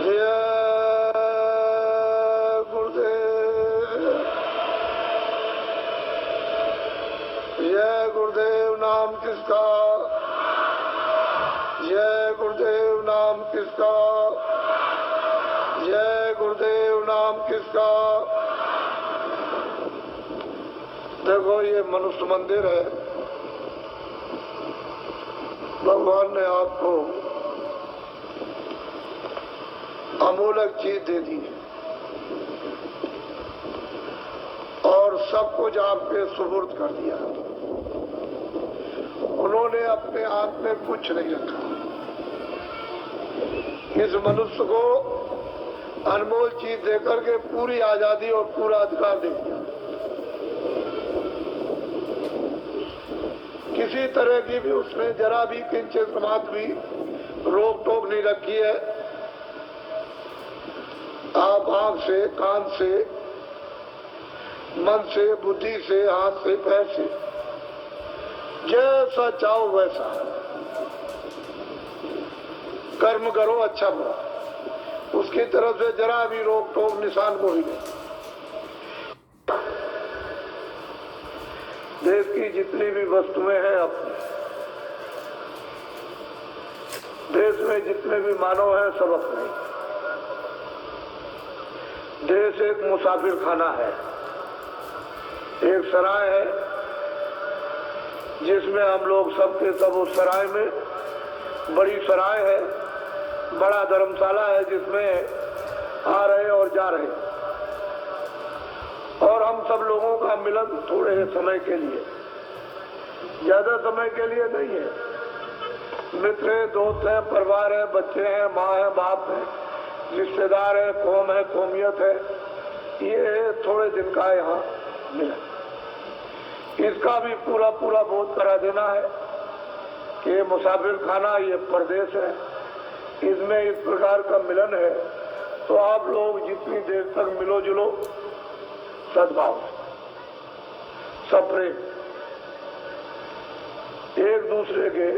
जय गुरुदेव। जय गुरुदेव नाम किसका, जय गुरुदेव नाम किसका, जय गुरुदेव नाम किसका। देखो ये मनुष्य मंदिर है, भगवान ने आपको अमूलक चीज दे दी और सब कुछ आपके सुपुर्द कर दिया। उन्होंने अपने हाथ में कुछ नहीं रखा। इस मनुष्य को अनमोल चीज देकर के पूरी आजादी और पूरा अधिकार दे दिया। किसी तरह की भी उसने जरा भी किंचित मात्र भी रोक टोक नहीं रखी है। आप आंख से, कान से, मन से, बुद्धि से, हाथ से, पैर से जैसा चाहो वैसा कर्म करो, अच्छा बुरा, उसकी तरफ से जरा भी रोक टोक निशान को भी नहीं। देश की जितनी भी वस्तुएं हैं, अपने देश में जितने भी मानव हैं, सब अपने। देश एक मुसाफिर खाना है, एक सराय है जिसमें हम लोग सबके सब उस सराय में, बड़ी सराय है, बड़ा धर्मशाला है जिसमें आ रहे और जा रहे, और हम सब लोगों का मिलन थोड़े समय के लिए, ज्यादा समय के लिए नहीं है। मित्र है, दोस्त है, परिवार है, बच्चे हैं, माँ है, बाप है, रिश्तेदार है, कौम है, कौमियत है, ये थोड़े दिन का यहाँ मिलन। इसका भी पूरा पूरा बोध करा देना है कि ये मुसाफिर खाना, ये परदेश है, इसमें इस प्रकार का मिलन है। तो आप लोग जितनी देर तक मिलो जुलो सद्भाव, सप्रेम, एक दूसरे के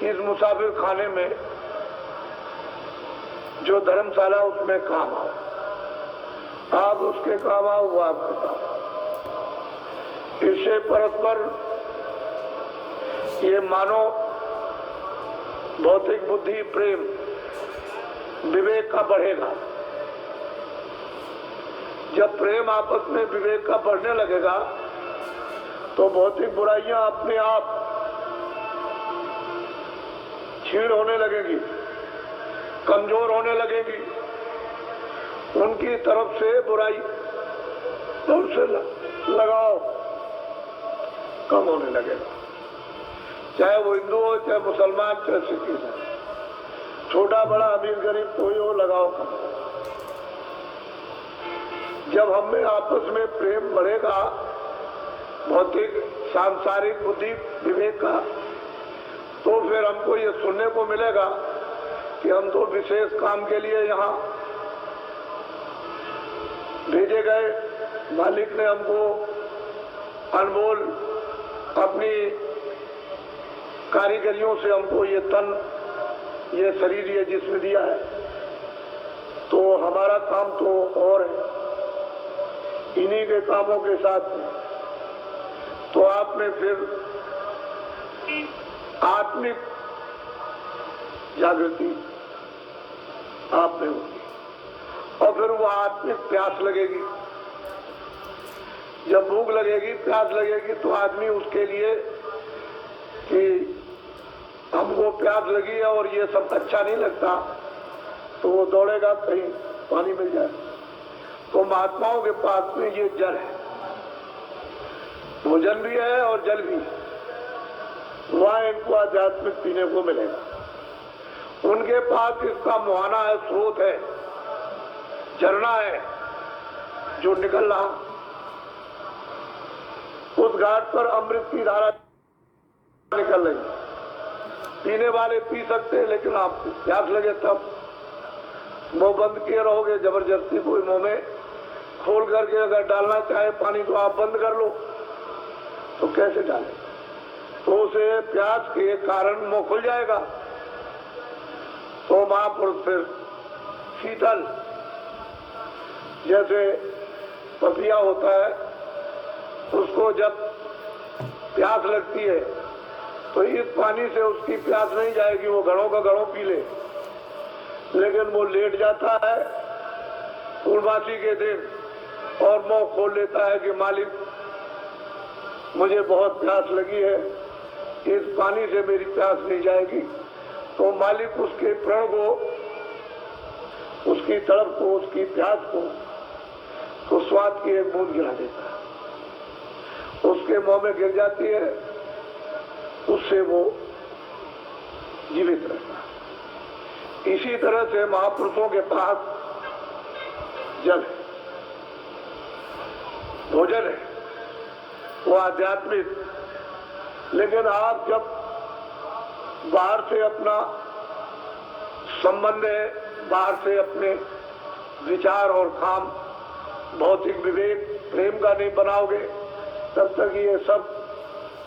इस मुसाफिर खाने में जो धर्मशाला उसमें काम आओ, आप उसके काम आओ, वो आपके काम। इससे परस्पर ये मानो भौतिक बुद्धि, प्रेम, विवेक का बढ़ेगा। जब प्रेम आपस में विवेक का बढ़ने लगेगा तो भौतिक बुराइयां अपने आप छीड़ होने लगेगी, कमजोर होने लगेगी। उनकी तरफ से बुराई दूर से लगाओ कम होने लगेगा। चाहे वो हिंदू हो, चाहे मुसलमान, चाहे सिख हो, छोटा बड़ा, अमीर गरीब कोई हो, लगाओ कम। जब हम में आपस में प्रेम बढ़ेगा, भौतिक सांसारिक बुद्धि विवेक का, तो फिर हमको ये सुनने को मिलेगा कि हम तो विशेष काम के लिए यहाँ भेजे गए। मालिक ने हमको अनमोल अपनी कारीगरियों से हमको ये तन, ये शरीर, ये जिस्म दिया है, तो हमारा काम तो और है, इन्हीं के कामों के साथ में। तो आपने फिर आत्मिक जागृति आप में होगी और फिर वो आत्मिक प्यास लगेगी। जब भूख लगेगी, प्यास लगेगी, तो आदमी उसके लिए कि हमको प्यास लगी है और ये सब अच्छा नहीं लगता, तो वो दौड़ेगा कहीं पानी मिल जाए। तो महात्माओं के पास में ये जल है, भोजन भी है और जल भी है, वहां इनको आध्यात्मिक पीने को मिलेगा। उनके पास इसका मुहाना है, स्रोत है, झरना है जो निकल रहा। उस घाट पर अमृत की धारा निकल रही। पीने वाले पी सकते हैं, लेकिन आप प्यास लगे तब मुंह बंद किए रहोगे। जबरदस्ती कोई मुंह में खोल करके अगर डालना चाहे पानी तो आप बंद कर लो, तो कैसे डाले? तो उसे प्यास के कारण मुंह खुल जाएगा। तो महापुरुष फिर शीतल, जैसे पपिया होता है, उसको जब प्यास लगती है तो इस पानी से उसकी प्यास नहीं जाएगी, वो घड़ों का घड़ों पी ले। लेकिन वो लेट जाता है पूर्णमासी के दिन और मुंह खोल लेता है कि मालिक मुझे बहुत प्यास लगी है, इस पानी से मेरी प्यास नहीं जाएगी। तो मालिक उसके प्रण को, उसकी तड़प को, उसकी प्यास को तो स्वाद की एक बूंद गिरा देता है, उसके मुंह में गिर जाती है, उससे वो जीवित रहता है। इसी तरह से महापुरुषों के पास जल है, भोजन है, वो आध्यात्मिक। लेकिन आप जब बाहर से अपना संबंध है, बाहर से अपने विचार और काम, भौतिक विवेक, प्रेम का नहीं बनाओगे, तब तक ये सब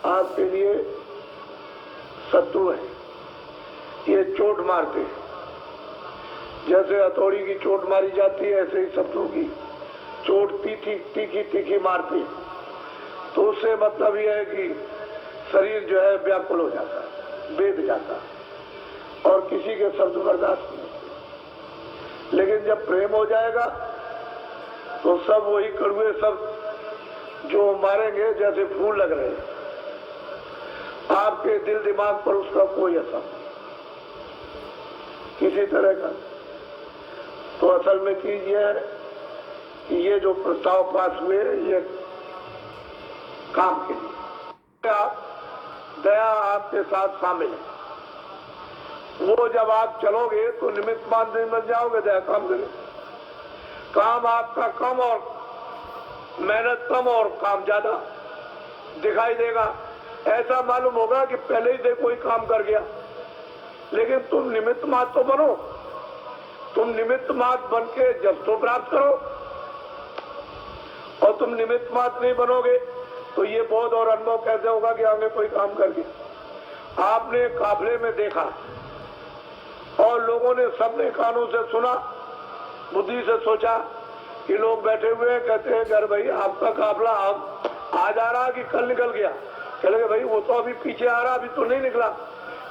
आपके लिए शत्रु है। ये चोट मारते हैं, जैसे हथौड़ी की चोट मारी जाती है, ऐसे ही शत्रु की चोट तीखी तीखी तीखी मारती है। तो उससे मतलब यह है कि शरीर जो है व्याकुल हो जाता है, बेद जाता है और किसी के शब्द बर्दाश्त नहीं होते। लेकिन जब प्रेम हो जाएगा तो सब वही कड़वे शब्द जो मारेंगे जैसे फूल लग रहे हैं, आपके दिल दिमाग पर उसका कोई असर नहीं किसी तरह का। तो असल में चीज यह है कि ये जो प्रस्ताव पास हुए ये काम के लिए, दया आपके साथ शामिल है। वो जब आप चलोगे तो निमित्त मान बन जाओगे, दया काम करें। काम आपका कम और मेहनत कम और काम ज्यादा दिखाई देगा। ऐसा मालूम होगा कि पहले ही से कोई काम कर गया, लेकिन तुम निमित्त मात्र तो बनो। तुम निमित्त मात्र बन के जब तो प्राप्त करो, और तुम निमित्त मात्र नहीं बनोगे तो ये बोध और अनुभव कैसे होगा कि हमने कोई काम कर दिया। आपने काफले में देखा और लोगों ने सबने कानों से सुना, बुद्धि से सोचा कि लोग बैठे हुए हैं, कहते हैं घर भाई आपका काफला आज आ रहा कि कल निकल गया। कह लगे भाई वो तो अभी पीछे आ रहा, अभी तो नहीं निकला।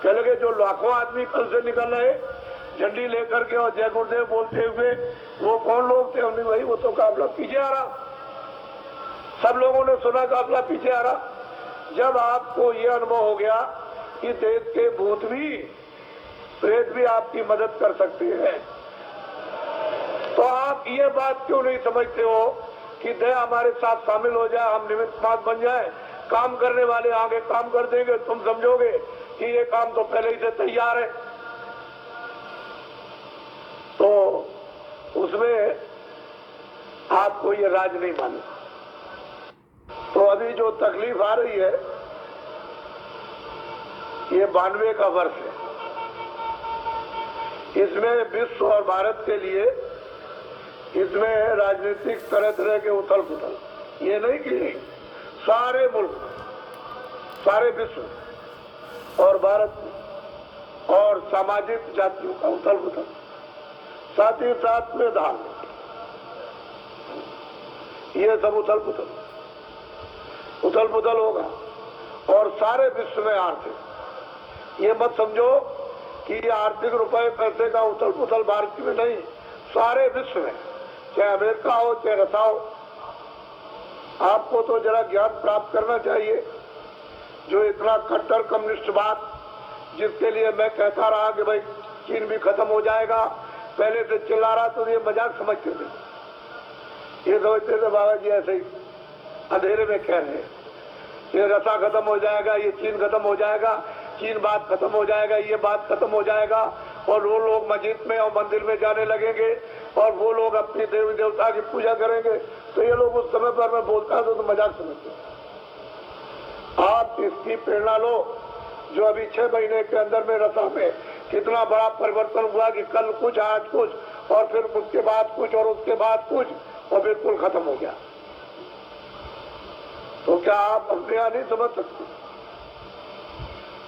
कह लगे जो लाखों आदमी कल से निकल रहे झंडी लेकर के और जय गुरुदेव बोलते हुए, वो कौन लोग थे? हमने भाई वो तो काफला पीछे आ रहा। सब लोगों ने सुना काफला पीछे आ रहा। जब आपको ये अनुभव हो गया कि देश के भूत भी, प्रेत भी आपकी मदद कर सकते हैं, तो आप ये बात क्यों नहीं समझते हो कि दया हमारे साथ शामिल हो जाए, हम निमित्त मात्र बन जाए, काम करने वाले आगे काम कर देंगे। तुम समझोगे कि ये काम तो पहले ही से तैयार है। तो उसमें आपको ये राज नहीं मालूम। तो अभी जो तकलीफ आ रही है ये 92 का वर्ष है। इसमें विश्व और भारत के लिए इसमें राजनीतिक तरह तरह के उथल पुथल, ये नहीं कि सारे मुल्क, सारे विश्व और भारत में, और सामाजिक जातियों का उथल पुथल, साथ ही साथ में धार्मिक, ये सब उथल पुथल होगा। और सारे विश्व में आर्थिक, ये मत समझो कि ये आर्थिक रुपए पैसे का उथल पुथल भारत में नहीं, सारे विश्व में, चाहे अमेरिका हो चाहे रसा हो। आपको तो जरा ज्ञान प्राप्त करना चाहिए। जो इतना कट्टर कम्युनिस्टवाद, जिसके लिए मैं कहता रहा कि भाई चीन भी खत्म हो जाएगा, पहले से चिल्ला रहा, तो ये मजाक समझते थे। ये समझते थे बाबा जी ऐसे ही अंधेरे में कह रहे हैं, ये रसा खत्म हो जाएगा, ये चीन खत्म हो जाएगा, चीन बात खत्म हो जाएगा, ये बात खत्म हो जाएगा, और वो लोग मस्जिद में और मंदिर में जाने लगेंगे, और वो लोग अपनी देवी देवता की पूजा करेंगे। तो ये लोग उस समय पर मैं बोलता था तो मजाक समझते। आप इसकी प्रेरणा लो, जो अभी 6 महीने के अंदर में रसा में कितना बड़ा परिवर्तन हुआ कि कल कुछ, आज कुछ, और फिर उसके बाद कुछ, और उसके बाद कुछ, और बिल्कुल खत्म हो गया। तो क्या आप अपने यहाँ नहीं समझ सकते?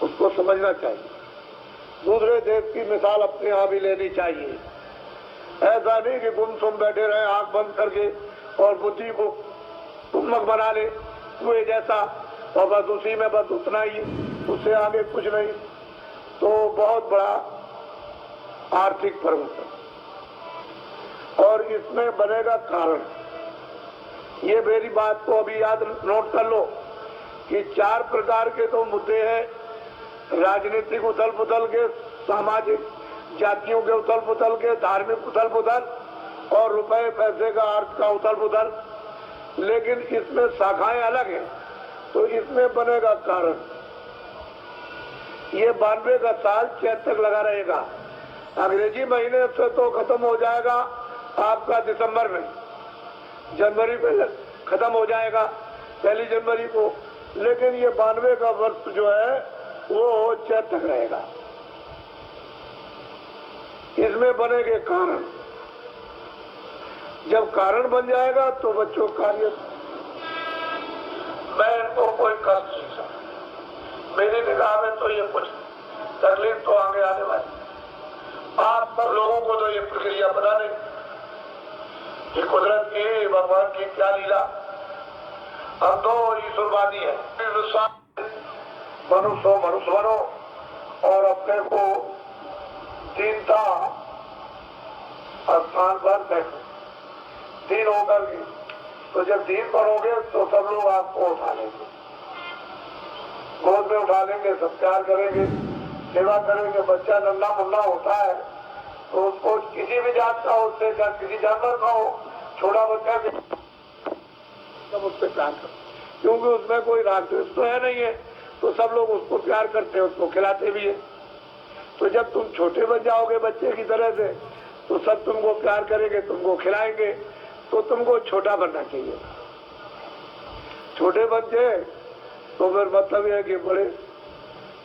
उसको समझना चाहिए। दूसरे देश की मिसाल अपने यहाँ भी लेनी चाहिए। ऐसा नहीं कि गुमसुम बैठे रहे आंख बंद करके और बुद्धि को कुम्मक बना ले कुएं जैसा, और बस उसी में बस उतना ही, उससे आगे कुछ नहीं। तो बहुत बड़ा आर्थिक परिवर्तन, और इसमें बनेगा कारण। ये मेरी बात को अभी याद नोट कर लो कि 4 प्रकार के तो मुद्दे हैं, राजनीतिक उथल पुथल के, सामाजिक जातियों के उथल पुथल के, धार्मिक उथल पुथल और रुपए पैसे का अर्थ का उथल पुथल, लेकिन इसमें शाखाएं अलग हैं। तो इसमें बनेगा कारण। ये 92 का साल चैत तक लगा रहेगा। अंग्रेजी महीने से तो खत्म हो जाएगा आपका दिसंबर में, जनवरी में खत्म हो जाएगा 1 जनवरी को, लेकिन ये 92 का वर्ष जो है वो चैत तक रहेगा। इसमें बनेंगे कारण। जब कारण बन जाएगा तो बच्चों कार्य, मैं इनको कोई कष्ट नहीं समझता, मेरी निगाह में तो ये कुछ तकलीफ तो आगे आने वाली। आप सब लोगों को तो ये प्रक्रिया पता नहीं कि कुदरत की, भगवान की क्या लीला। हम तो ईश्वरवादी है, मनुष्य मनुष्य बनो और अपने को दीनता स्थान पर बैठो, दीन होकर के। तो जब दीन बनोगे तो सब लोग आपको उठा लेंगे, गोद में उठा लेंगे, सत्कार करेंगे, सेवा करेंगे। बच्चा नन्हा मुन्ना होता है तो उसको किसी भी जात का हो, उससे किसी जानवर का हो, छोटा बच्चा भी सब उससे प्यार करो, क्योंकि उसमें कोई राग द्वेष तो है नहीं है, तो सब लोग उसको प्यार करते हैं, उसको खिलाते भी है। तो जब तुम छोटे बन जाओगे बच्चे की तरह से, तो सब तुमको प्यार करेंगे, तुमको खिलाएंगे। तो तुमको छोटा बनना चाहिए। छोटे बच्चे तो फिर मतलब यह है कि बड़े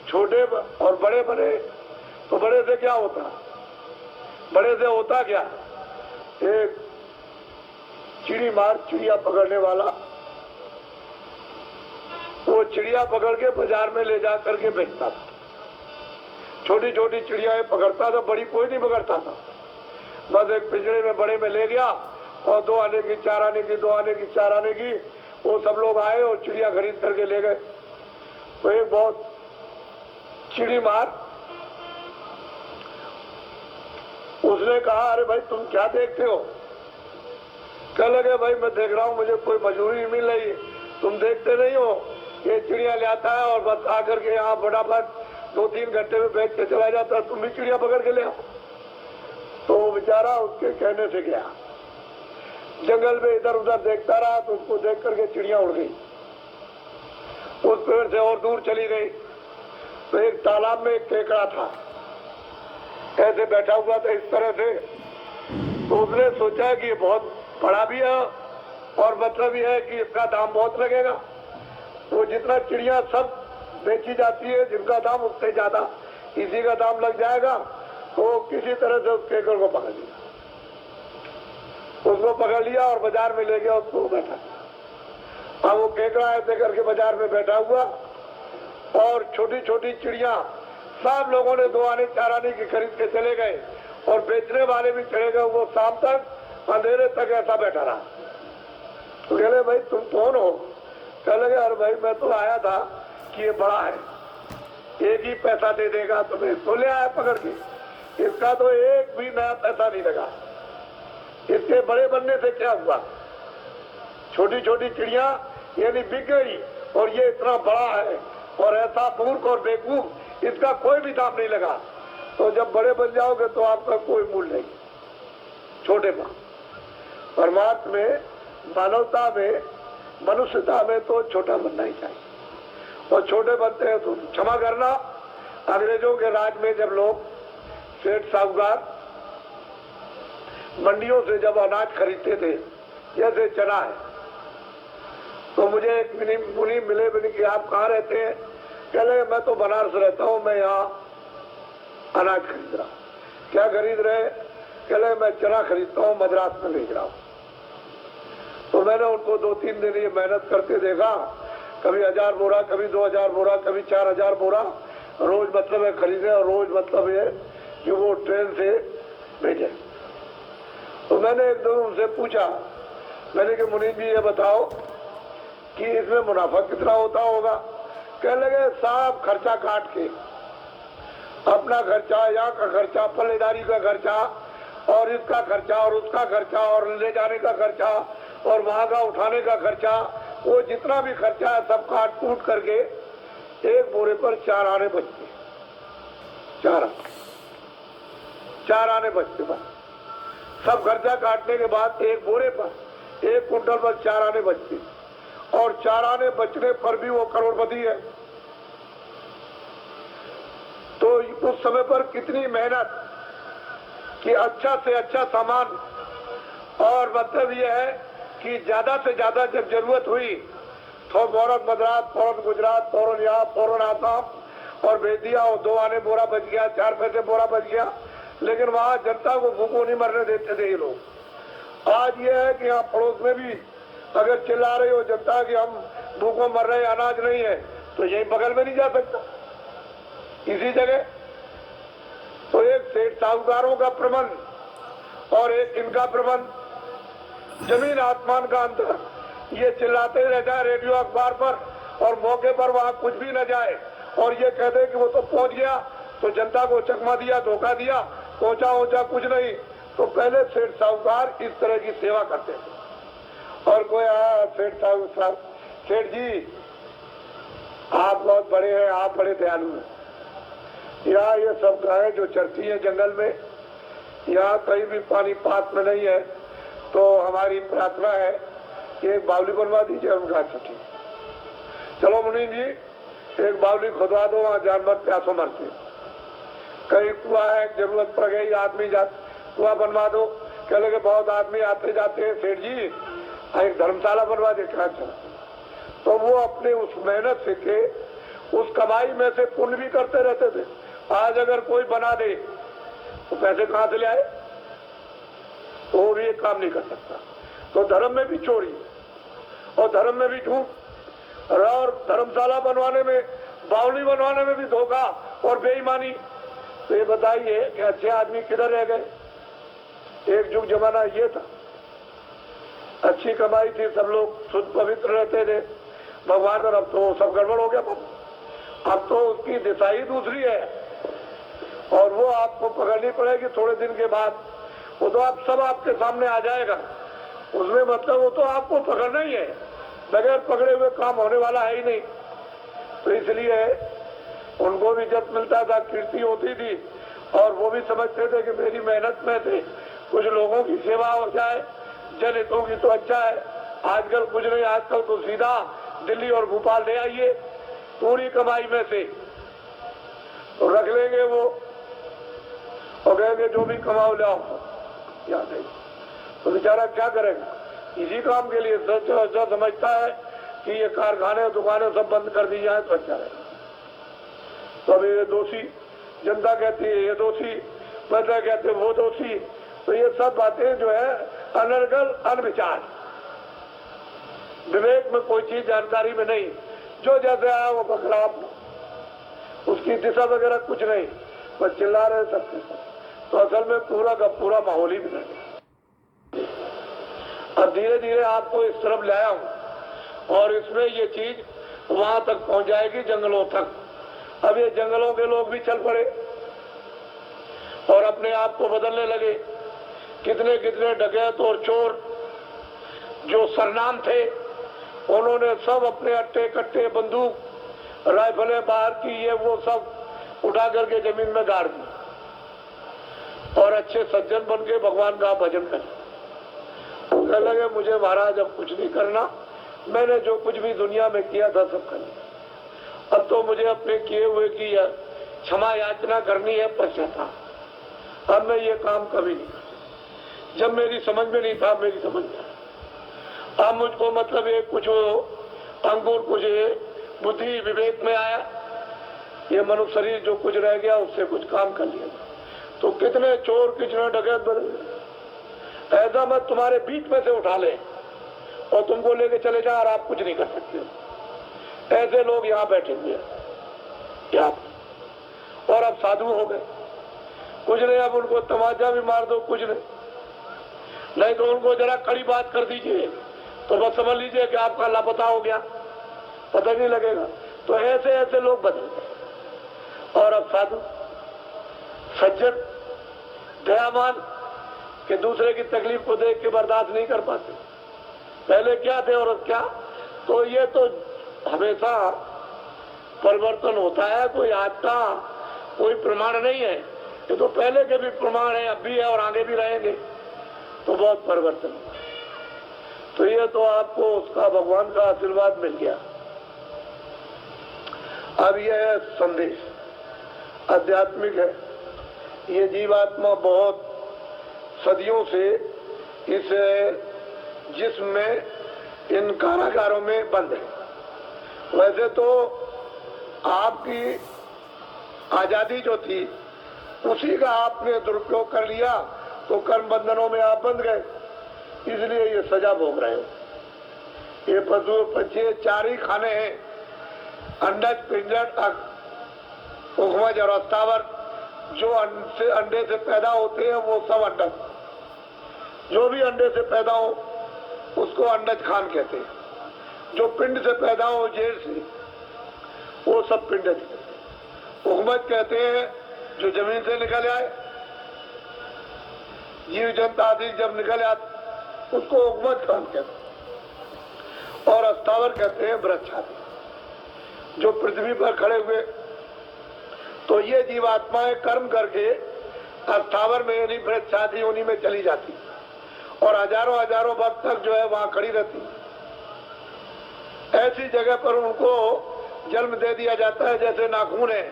छोटे और बड़े बने, तो बड़े से क्या होता, बड़े से होता क्या, एक चिड़ी मार चिड़िया पकड़ने वाला, वो चिड़िया पकड़ के बाजार में ले जा करके बेचता था। छोटी छोटी चिड़िया पकड़ता था, बड़ी कोई नहीं पकड़ता था। बस एक पिंजरे में बड़े में ले गया और 2 आने की, 4 आने की, 2 आने की, 4 आने की, वो सब लोग आए और चिड़िया खरीद करके ले गए। तो एक बहुत चिड़ी मार, उसने कहा, अरे भाई तुम क्या देखते हो? कह लगे, भाई मैं देख रहा हूँ, मुझे कोई मजदूरी नहीं मिल रही, तुम देखते नहीं हो, ये चिड़िया ले आता है और बस आकर के यहाँ फटाफट 2-3 घंटे में बेच के चला जाता है, तुम भी चिड़िया पकड़ के ले आओ। तो वो बेचारा उसके कहने से गया, जंगल में इधर उधर देखता रहा, तो उसको देख करके चिड़िया उड़ गई, उस पेड़ से और दूर चली गई। तो एक तालाब में एक केकड़ा था, ऐसे बैठा हुआ था इस तरह से। तो उसने सोचा कि ये बहुत बड़ा भी है और मतलब ये है कि इसका दाम बहुत लगेगा। वो जितना चिड़िया सब बेची जाती है, जिनका दाम उससे ज्यादा इसी का दाम लग जाएगा। तो किसी तरह से उस केकड़ को पकड़ लिया, उसको पकड़ लिया और बाजार में ले गया, उसको बैठा। अब वो केकड़ा ऐसे करके बाजार में बैठा हुआ और छोटी छोटी चिड़िया सब लोगों ने 2 आने 4 आने की खरीद के चले गए और बेचने वाले भी चले गए। वो शाम तक अंधेरे तक ऐसा बैठा रहा। तो कहले, भाई तुम कौन हो? कह लगे, अरे भाई मैं तो आया था कि ये बड़ा है, एक ही पैसा दे देगा तुम्हें, तो ले आया पकड़ के। इसका तो एक भी नया पैसा नहीं लगा। इसके बड़े बनने से क्या हुआ? छोटी छोटी चिड़िया यानी बिक गई और ये इतना बड़ा है और ऐसा मूर्ख और बेवकूफ, इसका कोई भी दाम नहीं लगा। तो जब बड़े बन जाओगे तो आपका कोई मूल्य नहीं। छोटे में परमात्मा में, मानवता में, मनुष्यता में तो छोटा बनना ही चाहिए। और छोटे बनते हैं तो क्षमा करना, अंग्रेजों के राज में जब लोग सेठ साहूकार मंडियों से जब अनाज खरीदते थे, जैसे चना है, तो मुझे एक मुनि मिले, मैंने कि आप कहाँ रहते हैं? कह लगे, मैं तो बनारस रहता हूँ, मैं यहाँ अनाज खरीद रहा। क्या खरीद रहे? कह लगे, मैं चना खरीदता हूँ, मद्रास में भेज रहा हूँ। तो मैंने उनको 2-3 दिन ये मेहनत करते देखा, कभी 1000 बोरा, कभी 2000 बोरा, कभी 4000 बोरा रोज मतलब है खरीदे, और रोज मतलब ये कि वो ट्रेन से भेजे। मैंने एक दो उनसे पूछा, मैंने कि मुनीम जी ये बताओ कि इसमें मुनाफा कितना होता होगा। कहने लगे साहब खर्चा काट के, अपना खर्चा, यहाँ का खर्चा, पल्लेदारी का खर्चा और इसका खर्चा और उसका खर्चा और ले जाने का खर्चा और वहां का उठाने का खर्चा, वो जितना भी खर्चा है सब काट कूट करके एक बोरे पर 4 आने बचते, 4 आने बचते बस। सब खर्चा काटने के बाद एक बोरे पर 1 कुंटल पर 4 आने बचते, और 4 आने बचने पर भी वो करोड़पति है। तो उस समय पर कितनी मेहनत कि अच्छा से अच्छा सामान, और मतलब ये है कि ज्यादा से ज्यादा जब जरूरत हुई तो फौरन मद्रास, फौरन गुजरात, फौरन यहाँ, फौरन आसाम और भेज दिया, और 2 आने बोरा बच गया, 4 पैसे बोरा बच गया। लेकिन वहां जनता को भूखों नहीं मरने देते थे ये लोग। आज ये है कि यहाँ पड़ोस में भी अगर चिल्ला रही हो जनता कि हम भूखों मर रहे, अनाज नहीं है, तो यही बगल में नहीं जा सकता इसी जगह। तो एक सेठ साहूकारों का प्रबंध और एक इनका प्रबंध, जमीन आसमान का अंतर। ये चिल्लाते रह जाए रेडियो अखबार पर और मौके पर वहां कुछ भी न जाए और ये कहते कि वो तो पहुंच गया, तो जनता को चकमा दिया, धोखा दिया, पहुंचा कुछ नहीं। तो पहले सेठ साहूकार इस तरह की सेवा करते थे। और कोई आया, सेठ साहब, सेठ जी आप बहुत बड़े हैं, आप बड़े दयालु हैं। यहाँ ये सब गायें जो चरती है जंगल में, यहाँ कहीं भी पानी पास में नहीं है, तो हमारी प्रार्थना है कि एक बावली बनवा दीजिए। उनका ठीक, चलो मुनीम जी एक बावली खुदवा दो, वहाँ जानवर प्यासों मरते। कहीं कुआ है, जरूरत पड़ गई, आदमी कुआ बनवा दो। कह लगे बहुत आदमी आते जाते हैं, सेठ जी एक धर्मशाला बनवा दे। क्या चला, तो वो अपने उस मेहनत से के उस कमाई में से पुण्य भी करते रहते थे। आज अगर कोई बना दे तो पैसे कहां से ले आए, तो वो भी एक काम नहीं कर सकता। तो धर्म में भी चोरी और धर्म में भी झूठ, और धर्मशाला बनवाने में, बावली बनवाने में भी धोखा और बेईमानी। तो ये बताइए कि अच्छे आदमी किधर रह गए। एक युग जमाना ये था, अच्छी कमाई थी, सब लोग शुद्ध पवित्र रहते थे भगवान। और अब तो सब गड़बड़ हो गया। अब तो उसकी दिशा ही दूसरी है और वो आपको पकड़नी पड़ेगी थोड़े दिन के बाद। वो तो आप सब आपके सामने आ जाएगा, उसमें मतलब वो तो आपको पकड़ना ही है, बगैर पकड़े हुए काम होने वाला है ही नहीं। तो इसलिए उनको भी इज्जत मिलता था, कीर्ति होती थी, और वो भी समझते थे कि मेरी मेहनत में से कुछ लोगों की सेवा हो जाए, जनहितों की तो अच्छा है। आजकल कुछ नहीं, आजकल तो सीधा दिल्ली और भोपाल ले आइए, पूरी कमाई में से तो रख लेंगे वो और कहेंगे जो भी कमाओ ले आओ, या नहीं तो बेचारा क्या करेगा। इसी काम के लिए अच्छा समझता है कि ये कारखाने दुकानें सब बंद कर दी जाए तो अच्छा रहेगा। तो अभी ये दोषी, जनता कहती है ये दोषी, प्रजा कहते वो दोषी। तो ये सब बातें जो है अनर्गल, अनविचार, विवेक में कोई चीज जानकारी में नहीं, जो जैसे आया वो पकड़ा, उसकी दिशा वगैरह कुछ नहीं, बस चिल्ला रहे सबके सब। तो असल में पूरा का पूरा माहौल ही बिगड़ गया। अब धीरे धीरे आपको इस तरफ लाया हूं और इसमें ये चीज वहां तक पहुंच जाएगी, जंगलों तक। अब ये जंगलों के लोग भी चल पड़े और अपने आप को बदलने लगे। कितने कितने डकैत और चोर जो सरनाम थे, उन्होंने सब अपने अट्टे कट्टे, बंदूक, राइफलें बाहर की, ये वो सब उठा करके जमीन में गाड़ दी और अच्छे सज्जन बन के भगवान का भजन करें। कहने लगे मुझे महाराज अब कुछ नहीं करना, मैंने जो कुछ भी दुनिया में किया था सब कर लिया। अब तो मुझे अपने किए हुए की क्षमा याचना करनी है, पश्चाताप। अब मैं ये काम कभी नहीं कर, जब मेरी समझ में नहीं था मेरी समझ में। अब मुझको मतलब ये कुछ अंकुर, कुछ बुद्धि विवेक में आया, ये मनुष्य शरीर जो कुछ रह गया उससे कुछ काम कर लिया। तो कितने चोर, कितने डकैत बने, ऐसा मत तुम्हारे बीच में से उठा ले और तुमको लेके चले जा और आप कुछ नहीं कर सकते। ऐसे लोग यहाँ बैठे हुए हैं और अब साधु हो गए, कुछ नहीं, अब उनको तमाचा भी मार दो कुछ नहीं। नहीं तो उनको जरा कड़ी बात कर दीजिए तो बस समझ लीजिए कि आपका लापता हो गया, पता नहीं लगेगा। तो ऐसे ऐसे लोग बदल गए। और अब साधु सज्जन दयावान कि दूसरे की तकलीफ को देख के बर्दाश्त नहीं कर पाते। पहले क्या थे और अब क्या? तो ये तो हमेशा परिवर्तन होता है, कोई आज का कोई प्रमाण नहीं है। ये तो पहले के भी प्रमाण है, अब भी है और आगे भी रहेंगे। तो बहुत परिवर्तन हुआ। तो ये तो आपको उसका भगवान का आशीर्वाद मिल गया। अब यह संदेश आध्यात्मिक है। ये जीवात्मा बहुत सदियों से इस जिस्म में इन कारागारों में बंद है। वैसे तो आपकी आजादी जो थी उसी का आपने दुरुपयोग कर लिया, तो कर्म बंधनों में आप बंध गए, इसलिए ये सजा भोग रहे हो। ये पशु पक्षी चार ही खाने हैं, अंडज, पिंजर, उखमज और अस्तावर। जो अंडे से पैदा होते हैं वो सब अंडज, जो भी अंडे से पैदा हो उसको अंडज खान कहते हैं। जो पिंड से पैदा हो जेल से, वो सब पिंडज। उखमज कहते हैं जो जमीन से निकल आए, जीव जंतु आदि जब निकल आते उसको उखमज खान कहते हैं। और अस्तावर कहते हैं वृक्ष आदि जो पृथ्वी पर खड़े हुए। तो ये जीवात्माएं कर्म करके अस्थावर में यानी वृक्ष आदि उन्हीं में चली जाती और हजारों हजारों वर्ष तक जो है वहां खड़ी रहती। ऐसी जगह पर उनको जन्म दे दिया जाता है। जैसे नाखून है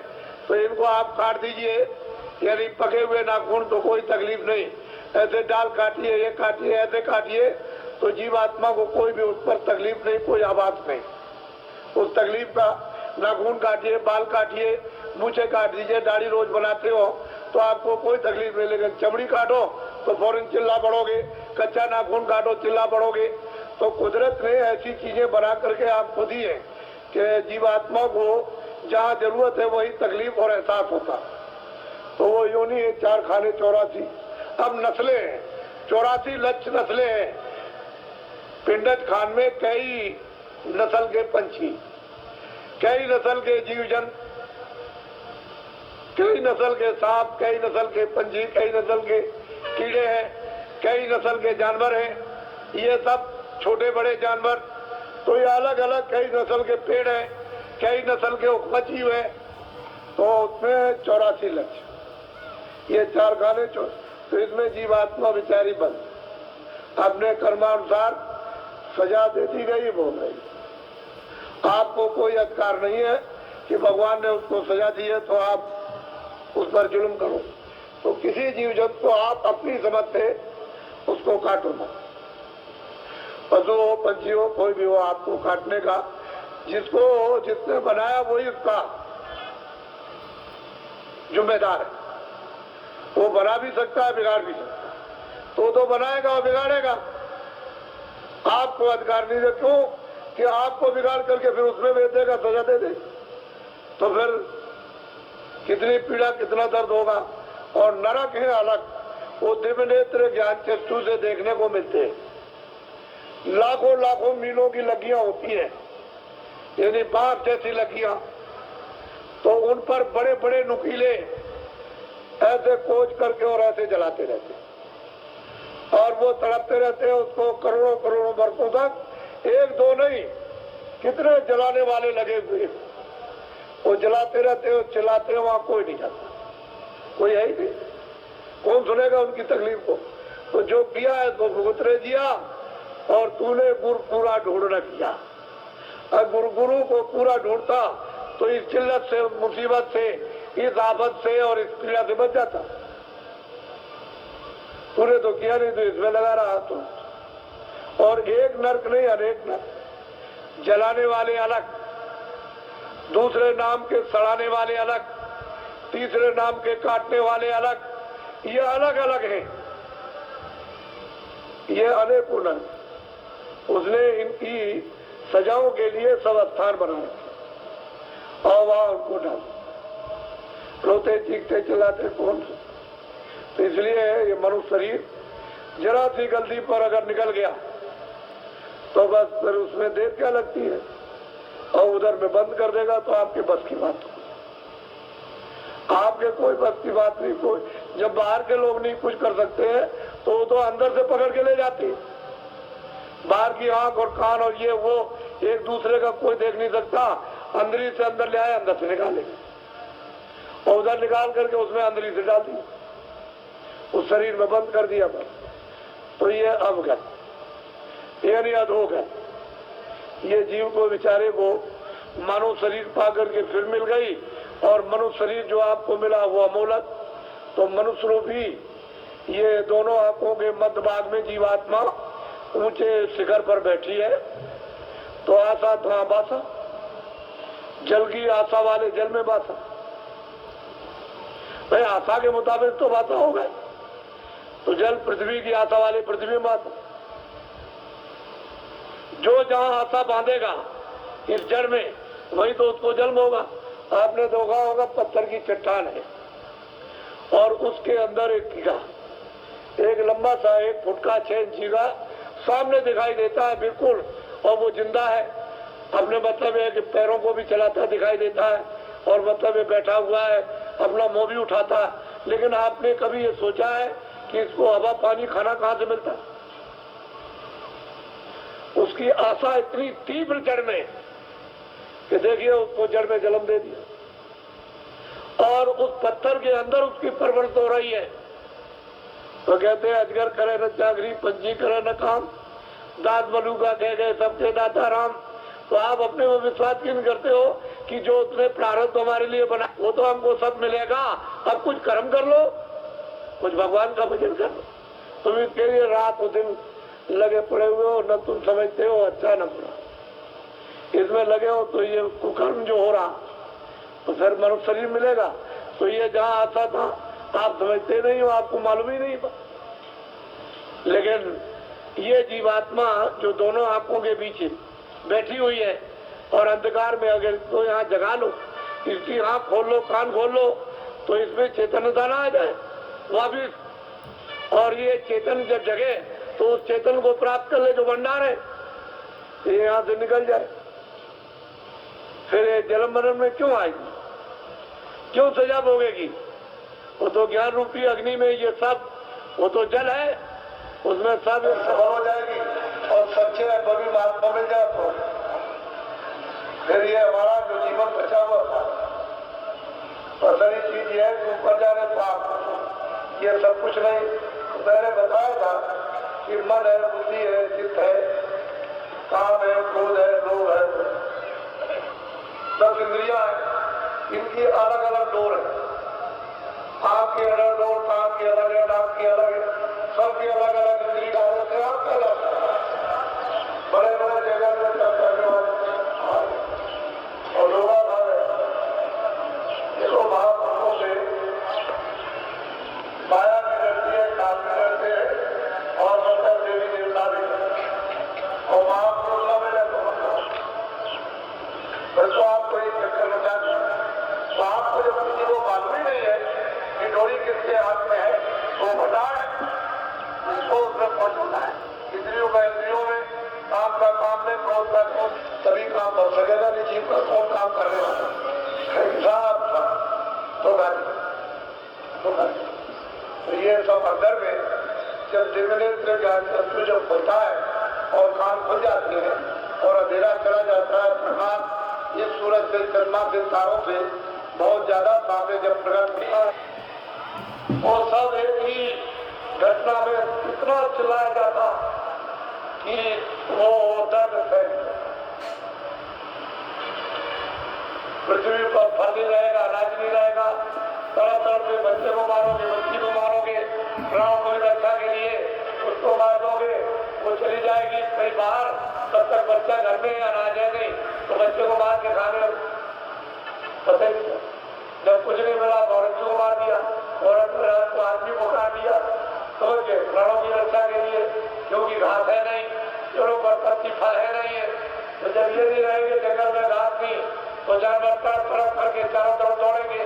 तो इनको आप काट दीजिए, यानी पके हुए नाखून तो कोई तकलीफ नहीं, ऐसे डाल काटिए, ये काटिए, ऐसे काटिए, तो जीवात्मा को कोई भी उस पर तकलीफ नहीं, कोई आवाज नहीं। उस तकलीफ का नाखून काटिए, बाल काटिए, मूछे काट दीजिए, दाढ़ी रोज बनाते हो तो आपको कोई तकलीफ नहीं। लेकिन चमड़ी काटो तो फौरन चिल्ला पड़ोगे, कच्चा नाखून काटो चिल्ला पड़ोगे। तो कुदरत ने ऐसी चीजें बना करके आपको दी है कि जीवात्मा को जहाँ जरूरत है वही तकलीफ और एहसास होता। तो वो योनि है 4 खाने 84। अब नस्लें हैं 84 लक्ष्य नस्लें हैं। पिंडज खान में कई नस्ल के पंछी, कई नस्ल के जीव जंतु, कई नस्ल के सांप, कई नस्ल के पंछी, कई नस्ल के कीड़े हैं, कई नस्ल के जानवर हैं। ये सब छोटे बड़े जानवर। तो ये अलग अलग कई नस्ल के पेड़ हैं, कई नस्ल के उपजीव है। तो उसमें 84 लक्ष्य, ये 4 खाने। तो इसमें जीवात्मा बेचारी बंद, अपने कर्मानुसार सजा देती गई, बोल रही। आपको कोई अधिकार नहीं है कि भगवान ने उसको सजा दी है तो आप उस पर जुल्म करो। तो किसी जीव जंतु को आप अपनी समझ से उसको काटो ना। पशु हो, पंछी हो, कोई भी हो, आपको काटने का जिसको जिसने बनाया वही उसका जिम्मेदार है। वो बना भी सकता है, बिगाड़ भी सकता है। तो बनाएगा और बिगाड़ेगा। आपको अधिकार नहीं दे। क्यों कि आपको बिगाड़ करके फिर उसमें भेज देगा, सजा दे दे, तो फिर कितनी पीड़ा, कितना दर्द होगा। और नरक है अलग, वो दिव्य नेत्र ज्ञान चक्षु से देखने को मिलते हैं। लाखों लाखों मीलों की लगियां होती हैं, यानी बांस जैसी लगियां। तो उन पर बड़े बड़े नुकीले ऐसे खोज करके और ऐसे जलाते रहते और वो तड़पते रहते हैं उसको करोड़ों करोड़ों वर्षों तक। 1-2 नहीं, कितने जलाने वाले लगे हुए, वो जलाते रहते हो, चिल्लाते हो, वहां कोई नहीं जाता, कोई है ही नहीं। कौन सुनेगा उनकी तकलीफ को? तो जो किया है तो भुगतरे दिया। और तूने गुरु पूरा ढूंढना किया। अगर गुरु को पूरा ढूंढता तो इस किल्लत से, मुसीबत से, इस आफत से और इस पीड़ा से बच जाता। तूने तो किया नहीं, तो इसमें लगा रहा। तो और एक नरक नहीं, अनेक नरक। जलाने वाले अलग, दूसरे नाम के सड़ाने वाले अलग, तीसरे नाम के काटने वाले अलग। ये अलग अलग है, ये अनेकों नरक। उसने इनकी सजाओं के लिए सब स्थान बना रखे और वहां उनको डाल, रोते चीखते चिल्लाते कौन से। तो इसलिए ये मनुष्य शरीर जरा सी गलती पर अगर निकल गया तो बस फिर उसमें देर क्या लगती है, और उधर में बंद कर देगा तो आपके बस की बात हो, आपके कोई बस की बात नहीं। कोई जब बाहर के लोग नहीं कुछ कर सकते हैं तो वो तो अंदर से पकड़ के ले जाते हैं। बाहर की आंख और कान और ये वो एक दूसरे का कोई देख नहीं सकता, अंदरी से अंदर ले आए, अंदर से निकालेंगे और उधर निकाल करके उसमें अंदरी से डाल दिया, उस शरीर में बंद कर दिया बस। तो ये अवगत यानी अधोगत, ये जीव को बेचारे को मानव शरीर पा करके फिर मिल गई, और मनुष्य शरीर जो आपको मिला वो अमोलक। तो मनुष्य रूपी ये दोनों आंखों के मध्य भाग में जीवात्मा ऊंचे शिखर पर बैठी है। तो आशा तो बासा, जल की आशा वाले जल में बासा, भाई आशा के मुताबिक तो बासा हो गए। तो जल पृथ्वी की आशा वाले पृथ्वी में बासा, जो जहां आशा बांधेगा इस जड़ में वही तो उसको जन्म होगा। आपने देखा होगा पत्थर की चट्टान है और उसके अंदर एक कीड़ा, एक लंबा सा 1 फुट का 6 इंची का सामने दिखाई देता है बिल्कुल, और वो जिंदा है। अपने मतलब है कि पैरों को भी चलाता दिखाई देता है, और मतलब ये बैठा हुआ है, अपना मुंह भी उठाता है। लेकिन आपने कभी ये सोचा है कि इसको हवा पानी खाना कहाँ से मिलता है? उसकी आशा इतनी तीव्र जड़ में कि देखिए उसको जड़ में जन्म दे दिया, और उस पत्थर के अंदर उसकी परवरिश हो रही है। तो कहते हैं अजगर करे न जागरी, पंछी करे न काम, दास बलूका कह गए सबके दाता राम। तो आप अपने में विश्वास क्यों करते हो कि जो उसने प्रारब्ध हमारे लिए बना वो तो हमको सब मिलेगा, अब कुछ कर्म कर लो, कुछ भगवान का भजन कर लो। तुम इसके लिए रात और दिन लगे पड़े हुए हो, न तुम समझते हो अच्छा न बुरा, इसमें लगे हो तो ये कुकर्म जो हो रहा तो फिर मनुष्य शरीर मिलेगा। तो ये जहाँ आता था आप समझते नहीं हो, आपको मालूम ही नहीं था। लेकिन ये जीवात्मा जो दोनों आंखों के बीच बैठी हुई है और अंधकार में अगर तो यहाँ जगा लो, इसकी आंख खोल लो, कान खोल लो, तो इसमें चेतनता ना आ जाए वापिस। और ये चेतन जब जगे तो उस चेतन को प्राप्त कर ले जो भंडार है, ये यहाँ से निकल जाए। फिर ये जन्म मरण में क्यों आएगी, क्यों सजा भोगेगी? वो तो ज्ञान रूपी अग्नि में ये सब, वो तो जल है, उसमें सब हो जाएगी और सच्चे बड़ी महात्मा मिल जाए तो फिर ये हमारा जो जीवन बचा हुआ था असली चीज ये है कि ऊपर जाने पाप ये सब कुछ नहीं। मैंने बताया था कि मन है, बुद्धि है, चित्त है, काम है, क्रोध है, लोभ है, 10 इंद्रियां हैं, इनकी अलग अलग डोर है। आँख की अलग डोर, कान की अलग है, नाक की अलग है, सबकी अलग अलग इंद्री डालों से आप पैदा बड़े बड़े जगह में करने वाले और लोग देखो महापुरुषों से माया भी करती है, काम भी करते हैं और मतलब देवी देवता भी और महापुरुषों में तो आपको एक चक्कर में जाना। तो आपको जब किसी को मालूम ही नहीं है कि डोरी किसके हाथ में है तो बताए इसको उसमें पहुंचना है। इंद्रियों का इंद्रियों में, काम का काम में, क्रोध का क्रोध, सभी काम कर सकेगा नहीं। जीव का कौन काम कर रहे तो ये सब अंदर में जब दिव्य ज्ञान चक्षु जब खुलता है और कान खुल जाते हैं और अंधेरा चला जाता है, प्रकाश इस सूरज से, चंद्रमा से, तारों से बहुत ज्यादा सामने जब प्रकट होता है और सब एक ही घटना में इतना चिल्लाया जाता कि वो दर्द फैल पृथ्वी पर फल नहीं रहेगा, अनाज नहीं रहेगा, तरह तरह से बच्चे को मारोगे, बच्ची को मारोगे, प्राणों को रक्षा के लिए उसको मार दोगे, वो चली जाएगी कहीं बाहर, तब तक बच्चा घर में अनाज है नहीं तो बच्चे को मार के खाने पता ही नहीं। जब कुछ नहीं मिला तो औरत को मार दिया, औरत को आदमी को काट दिया, समझ गए, प्राणों की रक्षा के लिए, क्योंकि घास है नहीं, पेड़ों पर पत्ती फल है नहीं है। तो जब ये नहीं रहेंगे जंगल में घास नहीं तो जानवर तरफ करके चारों तरफ दौड़ेंगे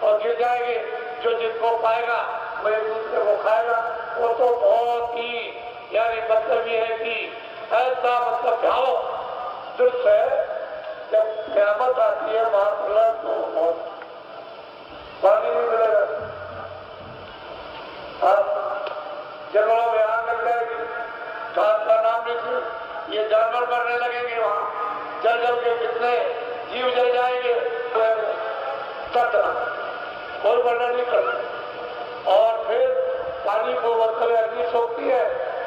और गिर जाएंगे। जो जिनको पाएगा वो एक दूसरे को खाएगा, वो तो बहुत ही यानी मतलब ये है कि ऐसा मतलब भाव जिससे जब क़यामत आती है महाप्रलय तो बहुत पानी नहीं मिलेगा। अब जंगलों में आग लग जाएगी, घास का नाम नहीं, ये जानवर मरने लगेंगे, वहां जल जल के कितने जीव जल जाएंगे, कोई वर्णन नहीं करता। और फिर पानी को मतलब अग्नि सोखती है,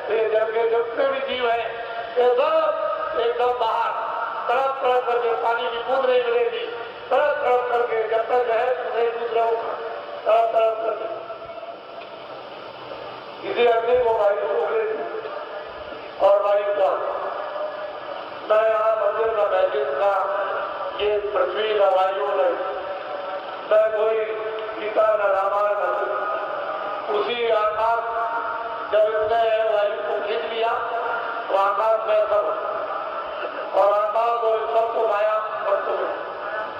ये जल के जितने भी जीव हैं ये सब एकदम बाहर तड़प तड़प करके, पानी की बूंद नहीं मिलेगी, तड़प तड़प करके जब तक है नहीं दूसरा होगा, तड़प तड़प करके किसी अग्नि को वायु उगलेगी। और वायु का न यहाँ मंदिर न मैजिक का ये पृथ्वी न वायु न कोई गीता न रामायण, उसी आकाश जब इसने वायु को खींच लिया तो आकाश में सब, और आकाश और सबको माया वस्तु में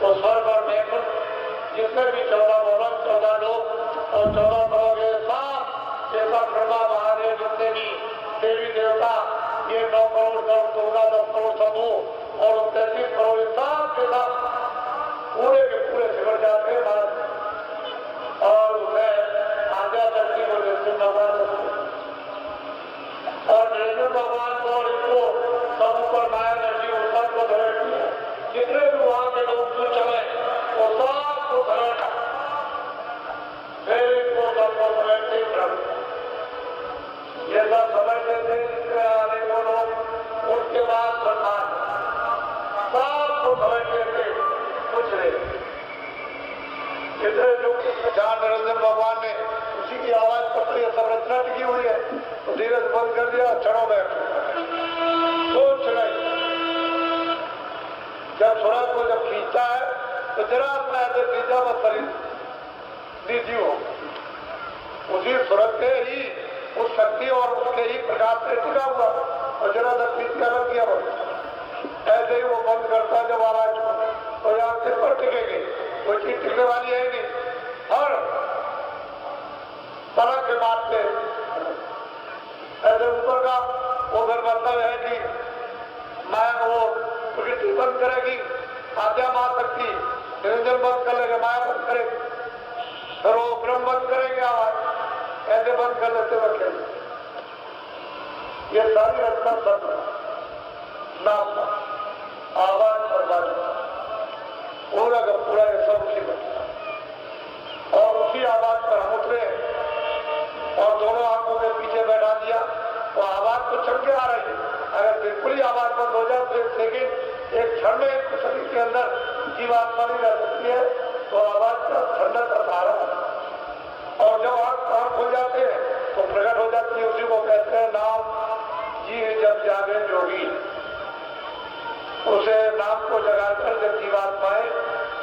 तो स्वर्ग और मैकुंठ जितने भी 14 भवन 14 लोग और 14 करोड़ के साथ ये सब ब्रह्मा महादेव जितने भी देवी देवता, ये 9 करोड़ दुर्गा 10 करोड़ समूह और 33 करोड़ साथ के साथ पूरे के पूरे सिमट जाते हैं और उन्हें आज्ञा करती को नृसिंह भगवान और नृसिंह भगवान को और इसको सब ऊपर माया नरसिंह उत्तर को धरेती है। जितने भी वहां के लोग जो चले वो सबको धरेगा, फिर इनको सबको धरेते ये सब समझते थे। इसके आने को लोग उसके बाद सरकार सबको समझते थे कुछ नहीं। जहाँ निरंजन भगवान ने उसी की आवाज पर यह संरचना टिकी हुई है तो धीरज बंद कर दिया, क्षणों में सोच नहीं। जब सूरज को जब खींचता है तो जरा अपना ऐसे खींचा बस शरीर नीची हो, उसी सूरज के ही उस शक्ति और उसके ही प्रकाश से टिका हुआ और जरा तक खींच के अलग किया बस ऐसे ही वो बंद करता जब आवाज तो यहाँ सिर पर टिकेगी, कोई चीज टिकने वाली है नहीं। और तरह के बात से ऐसे ऊपर का वो फिर मतलब है कि माया वो प्रकृति बंद करेगी, आद्या मां शक्ति निरंजन बंद कर लेंगे, माया बंद करेगी, फिर वो ब्रह्म बंद करेंगे आवाज, ऐसे बंद कर लेते वक्त ये सारी रचना सत्य नाम आवाज और बात पूरा का पूरा ये सब उसी पर और उसी आवाज पर हम उतरे और दोनों आंखों के पीछे बैठा दिया तो आवाज तो चल के आ रही है। अगर बिल्कुल ही आवाज बंद हो जाए तो सेकेंड एक क्षण में एक शरीर के अंदर जीवात्मा नहीं रह सकती है तो आवाज का ठंडा का सहारा और जब आंख खुल जाते हैं तो प्रकट हो जाती है। उसी को कहते हैं नाम जी जब जागे जोगी, उसे नाम को जगाकर जब जीवात्माएं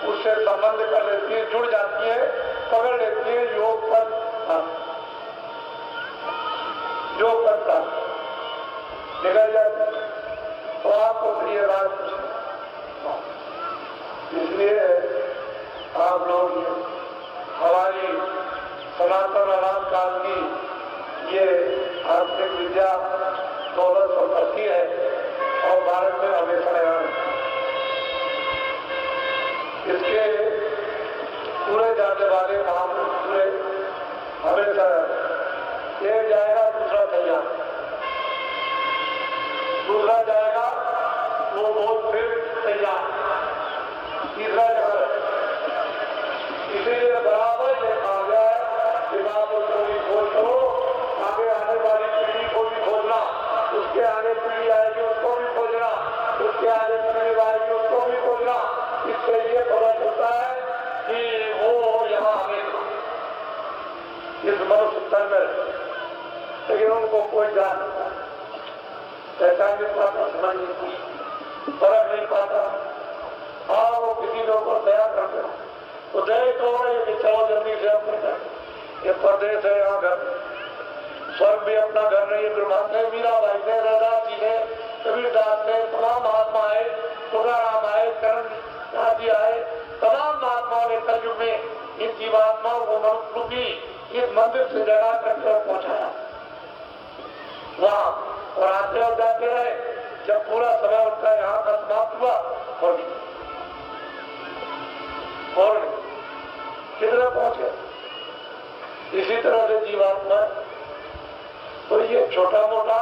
उससे संबंध कर लेती है, जुड़ जाती है, पकड़ लेती है योग पर निकल जाती है तो आपको तो ये बात इसलिए आप लोग हमारी सनातन आराम काल की ये आर्थिक विद्या दौलत संपत्ति है और भारत में हमेशा इसके पूरे जाने वाले महापुरुष पूरे हमेशा एक जाएगा दूसरा तैयार, दूसरा जाएगा वो बहुत फिर तैयार, तीसरा जाएगा। इसीलिए बराबर देखा गया है कि महापुरुष को भी खोज करो, आगे आने वाली पीढ़ी को भी खोजना, उसके आगे पीढ़ी आएगी उसको भी खोजना, उसके आगे पीढ़ी आएगी उसको भी खोजना। इससे ये पता चलता है कि वो यहाँ हमें इस मनुष्य तन में, लेकिन उनको कोई जान पहचान नहीं पाता, समझ नहीं फर्क नहीं पाता। हाँ वो किसी लोग को तैयार करते तो दे तो ये चलो जल्दी से अपने घर, ये परदेश है यहाँ घर, स्वर्ग भी अपना घर नहीं है। ब्रह्मा ने, मीराबाई ने, रदास जी ने, कबीरदास ने, तमाम महात्मा आए, तुकाराम आए, करण आदि आए, तमाम महात्माओं ने कलयुग में इन जीवात्माओं को मनुष्य की इस मंदिर से जगा करके पहुंचाया। वहां और आते और जाते रहे। जब पूरा समय उनका यहाँ का समाप्त हुआ और किधर पहुंच गए। इसी तरह से जीवात्मा तो ये छोटा मोटा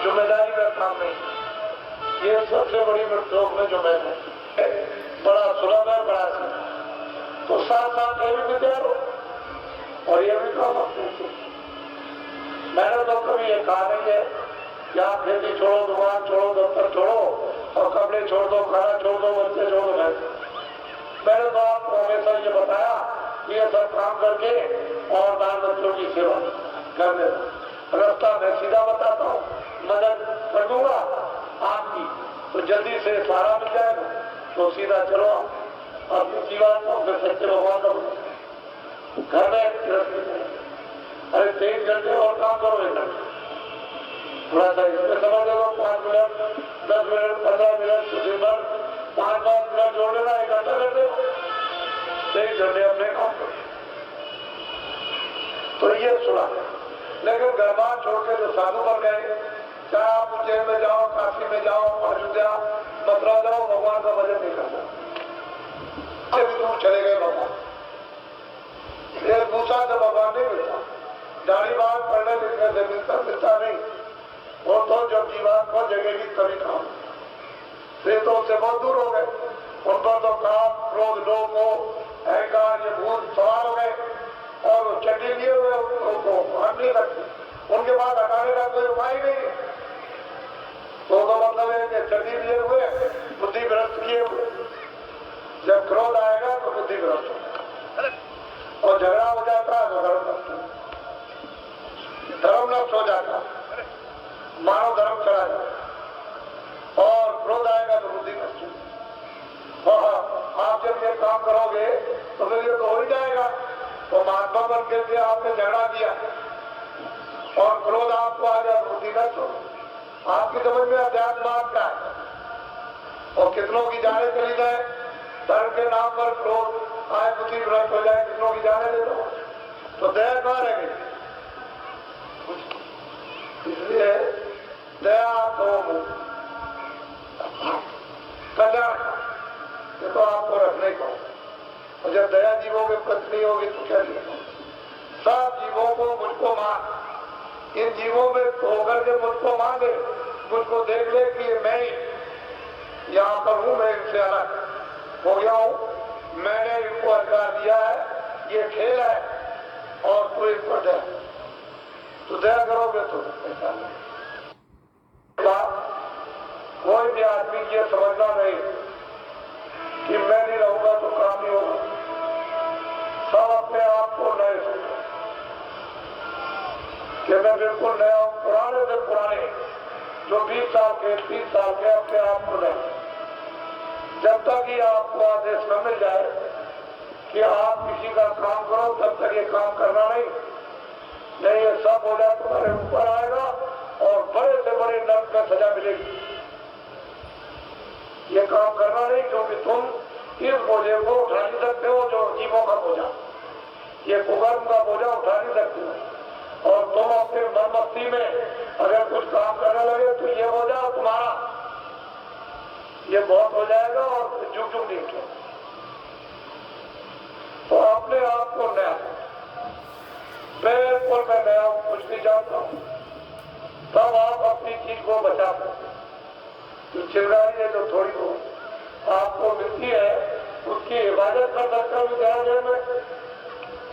जिम्मेदारी का काम नहीं, ये सबसे बड़ी मृत्यु में जिम्मेदारी बड़ा सुलभ है, बड़ा सुलभ। तो साथ साथ ये भी विद्या और ये भी काम अपने। मैंने तो कभी ये कहा नहीं है कि आप खेती छोड़ो, दुकान छोड़ो, दफ्तर छोड़ो और कपड़े छोड़ दो, खाना छोड़ दो, बच्चे छोड़ दो। मैंने तो आपको हमेशा ये बताया कि ये सब काम करके और बाल बच्चों की सेवा कर देना। रास्ता मैं सीधा बताता हूँ, मदद कर दूंगा आपकी, तो जल्दी से सारा मिल जाएगा। तो सीधा चलो अपनी जीवात्मा फिर सच्चे भगवान का घर में अरे 3 घंटे और काम करो, 1 घंटे थोड़ा सा इसमें समझ लो, 5 मिनट, 10 मिनट, 15 मिनट, कुछ भर 5-5 मिनट जोड़ लेना, 1 घंटा कर दो, 3 घंटे अपने काम करो। तो ये सुना। लेकिन घर बार छोड़ के जो साधु बन गए, चाहे आप उज्जैन में जाओ, काशी में जाओ, अयोध्या, मथुरा जाओ, भगवान का भजन नहीं करना। भी दूर चले गए भगवान, एक दूसरा से भगवान नहीं मिलता। दाढ़ी बाल पढ़ने लिखने से मिलता नहीं। वो तो जब जीवात्मा जगेगी तभी काम। वे तो उससे बहुत दूर हो गए, उन पर तो काम, क्रोध, लोभ, अहंकार, ये भूत सवार हो गए और वो चट्टी लिए हुए उनको मान नहीं रखते। उनके बाद हटाने का कोई उपाय नहीं है। तो मतलब है कि चट्टी लिए हुए, बुद्धि भ्रष्ट किए हुए। जब क्रोध आएगा तो बुद्धि भ्रष्ट होगा और झगड़ा हो जाता है तो धर्म नष्ट हो जाता है, मानव धर्म चला जाता और क्रोध आएगा तो बुद्धि नष्ट होगी। आप जब ये काम करोगे तो फिर ये तो हो ही जाएगा। तो महात्मा बन के आपने झगड़ा किया और क्रोध आपको आ जाए, बुद्धि नष्ट हो। आपकी समझ में अध्यात्म क्या है और कितनों की जाने चली जाए, धर्म के नाम पर क्रोध आए, बुद्धि भ्रष्ट हो जाए, कितनों की जाने दे दो, तो दया कहाँ रह गई। इसलिए दया तो कल्याण ये तो आपको रखने को, और जब दया जीवों के प्रति नहीं होगी तो क्या जीवो। सब जीवों को मुझको मान, इन जीवों में होकर के मुझको मांगे, मुझको देख ले कि मैं यहाँ पर हूँ, मैं इनसे अलग हो गया हूँ, मैंने इनको अधिकार दिया है, ये खेल है और तू इस पर दया, तो दया करोगे तो ऐसा नहीं। कोई भी आदमी ये समझना नहीं कि मैं नहीं रहूंगा तो काम नहीं होगा। सब अपने आप को नए सोचो कि मैं बिल्कुल नया हूं, पुराने से पुराने जो 20 साल के 30 साल के अपने आप को नए। जब तक ही आपको आदेश न मिल जाए कि आप किसी का काम करो, तब तक ये काम करना नहीं, ये सब हो जाए तुम्हारे ऊपर आएगा और बड़े से बड़े नर्क में सजा मिलेगी। ये काम करना नहीं, क्योंकि तुम इस बोझे को उठा नहीं सकते हो जो जीवों का बोझा, ये कुकर्म का बोझा उठा नहीं सकते हो। और तुम अपने मन मस्ती में अगर कुछ काम करने लगे तो ये बोझा तुम्हारा ये बहुत हो जाएगा और जुग जुग नहीं उठेगा। तो अपने आप को नया, बिल्कुल मैं नया कुछ नहीं जानता हूं, तब आप अपनी चीज को बचा सकते। तो चिंगारी है जो थोड़ी बहुत आपको मिलती है, उसकी हिफाजत कर सकते हो विद्यालय में,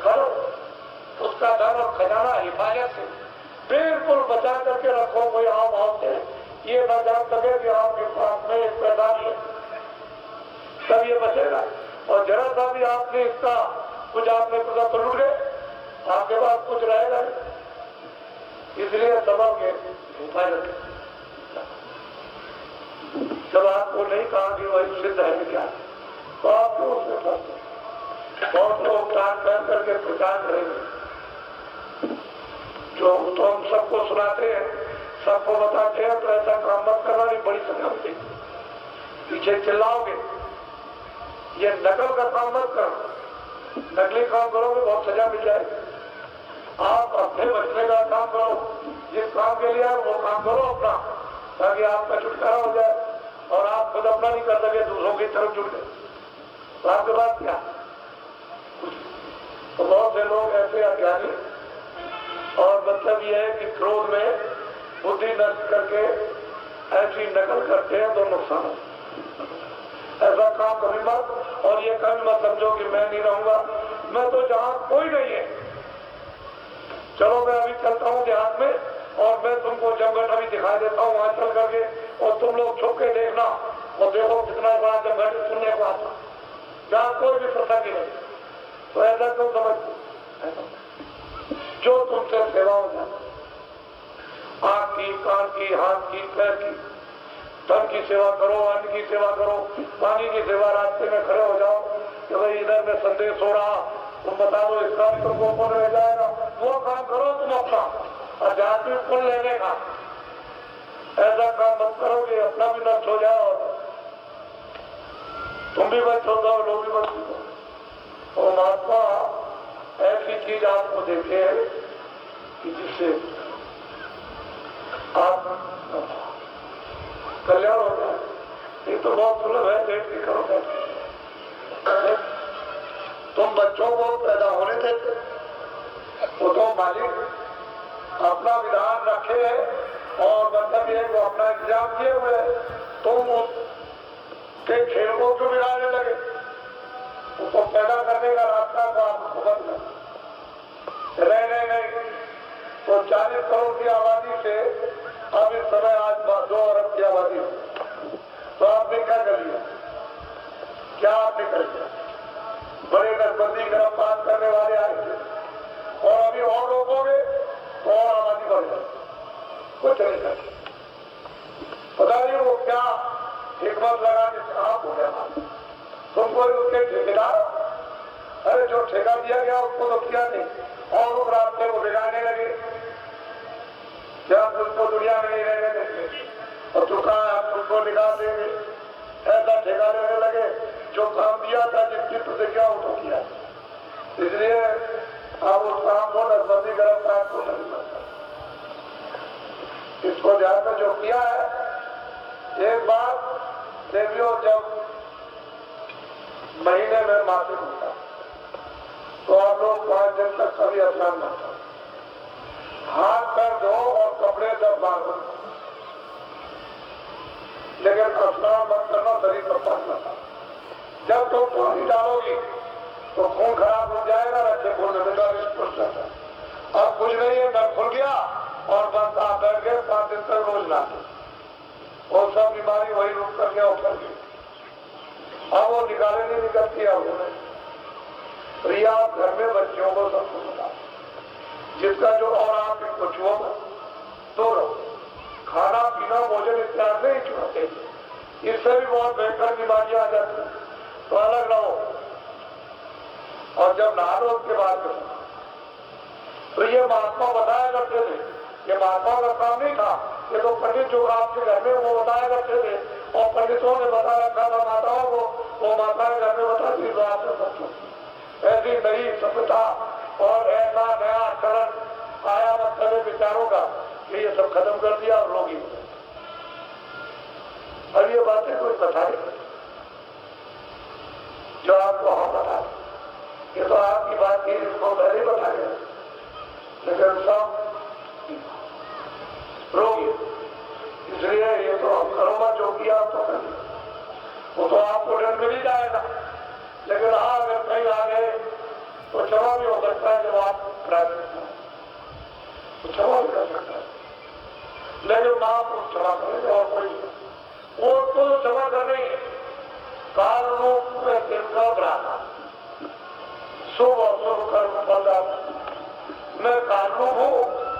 करो उसका धन और खजाना हिफाजत से बिल्कुल बचा करके रखो। कोई हाव भाव से ये न जान सके कि आपके पास में एक पैदानी है, तब ये बचेगा। और जरा सा भी आपने इसका कुछ आपने तो लूट गए, आपके पास कुछ रहेगा नहीं। इसलिए समझ के हिफाजत, जब आपको नहीं कहा कि वही सिद्ध है क्या, तो आप क्यों उसमें फंसते। बहुत लोग कान पहन करके प्रचार करेंगे, जो तो हम सबको सुनाते हैं, सबको बताते हैं, तो ऐसा काम मत करना, नहीं बड़ी सजा मिलेगी। पीछे चिल्लाओगे, ये नकल का काम मत करो, नकली काम करोगे बहुत सजा मिल जाएगी। आप अपने बचने का काम करो, जिस काम के लिए वो काम करो अपना, ताकि आपका छुटकारा हो जाए और आप खुद अपना नहीं कर सके, दूसरों की तरफ जुड़ गए तो आपके पास क्या? तो बहुत से लोग ऐसे अज्ञानी और मतलब यह है कि क्रोध में बुद्धि नष्ट करके ऐसी नकल करते हैं तो नुकसान हो। ऐसा काम कभी मत, और ये कभी मत समझो कि मैं नहीं रहूंगा, मैं तो जहां कोई नहीं है, चलो मैं अभी चलता हूँ देहात में और मैं तुमको जमघट अभी दिखाई देता हूँ वहां चल करके, और तुम लोग छुप के देखना और देखो कितना बड़ा जमघट सुनने को आता, जहाँ कोई भी प्रसंग नहीं। तो ऐसा क्यों समझते? जो तुमसे सेवा हो जाए, आंख की, कान की, हाथ की, पैर की, धन की सेवा करो, अन्न की सेवा करो, पानी की सेवा, रास्ते में खड़े हो जाओ कि भाई इधर में संदेश हो रहा, तुम बता दो इसका भी तुमको पुण्य रह जाएगा, वो काम करो तुम अपना, आध्यात्मिक पुण्य लेने का। ऐसा काम मत करो कि अपना भी नष्ट हो जाए और तुम भी बच हो जाओ, लोग भी बच हो। और महात्मा ऐसी चीज आपको देखे कि जिससे आप कल्याण हो जाए। ये तो बहुत सुलभ है, देख के करो। तुम बच्चों को पैदा होने देते, वो तो मालिक अपना विधान रखे और मतलब ये वो अपना इंतजाम किए हुए, तुम उसके खेल को क्यों बिगाड़ने लगे? उसको पैदा करने का रास्ता तो आपको बंद नहीं। तो 40 करोड़ की आबादी से अब इस समय आज 2 अरब की आबादी हो, तो आपने क्या कर लिया? क्या आपने कर लिया? बड़े नसबंदी गिरफ्तार करने वाले आए थे और अभी और रोकोगे तो और आबादी बढ़ जाए, कुछ नहीं कर। पता नहीं वो क्या हिकमत लगा के आप हो गया, तुमको उसके ठेकेदार, अरे जो ठेका दिया गया उसको तो किया नहीं और उस रास्ते को बिगाड़ने लगे, क्या तुमको दुनिया में नहीं रहने देंगे और तू कहा आप तुमको निकाल देंगे, ऐसा ठेका लेने लगे। जो काम दिया था जिसकी प्रतिज्ञा उसको किया, इसलिए आप उस काम को नसबंदी गिरफ्तार को नहीं करता। इसको ध्यान में जो किया है, एक बार देवियों जब महीने में मासिक होता तो आप लोग 5 दिन तक कभी स्नान मत करो, हाथ पैर धो और कपड़े जब बांधो, लेकिन स्नान मत करना, शरीर पर पानी मत। जब तुम पानी डालोगी तो खून खराब हो जाएगा, रखे खून में अब कुछ नहीं है, नल खुल गया और बस आप बैठ गए 5 दिन तक रोज नहाते, और सब बीमारी वही रूप कर गया उतर गई। अब वो निकाले नहीं निकलती है उन्होंने। तो ये आप घर में बच्चों को सबको बता, जिसका जो और आप इनको छुओ तो खाना पीना भोजन इत्यादि नहीं छुआते, इससे भी बहुत बेहतर बीमारियां आ जाती है, तो अलग रहो। और जब नहा लो उसके बाद तो ये महात्मा बताया करते थे, ये महात्मा का काम नहीं था, ये तो पंडित जो आपके घर में वो बताया करते थे, और पंडितों ने बता रखा था माताओं को, वो माताएं घर में बताती तो आपने बच्चों ऐसी नई सभ्यता और ऐसा नया चरण आया मतलब विचारों का कि ये सब खत्म कर दिया और लोग ही। अब ये बातें कोई बताए जो आपको हम बता, ये तो आपकी बात थी, इसको पहले बताया, लेकिन सब रोगी, इसलिए ये तो हम करोगा जो किया तो कर, वो तो आपको दंड मिल ही जाएगा। लेकिन हाँ, अगर कहीं आ गए तो क्षमा भी हो सकता है, जब आप प्राप्त तो क्षमा भी कर सकता है, लेकिन आप उस क्षमा करेंगे और कोई वो तो क्षमा कर रही है। कारणों में तिनका बराना शुभ और शुभ कर्म बंदा, मैं कारणों हूँ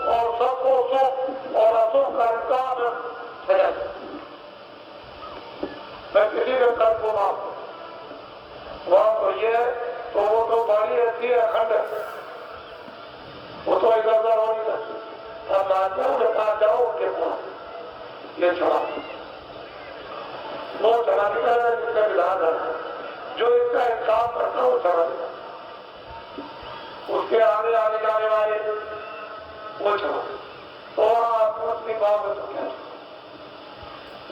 और सबको शुभ और अशुभ कर्म का सजा, मैं किसी के कर्म को माफ वहां तो ये, तो वो तो बाड़ी ऐसी है अखंड, वो तो इधर उधर हो नहीं सकती। अब महात्माओं के पास जाओ, उनके पास ये क्षमा, वो क्षमा नहीं कर रहा जिसका विधान है, जो इसका इंसाफ करता है वो क्षमा, उसके आगे आगे जाने वाले पूछो तो आप पूछ नहीं पाओगे तो क्या?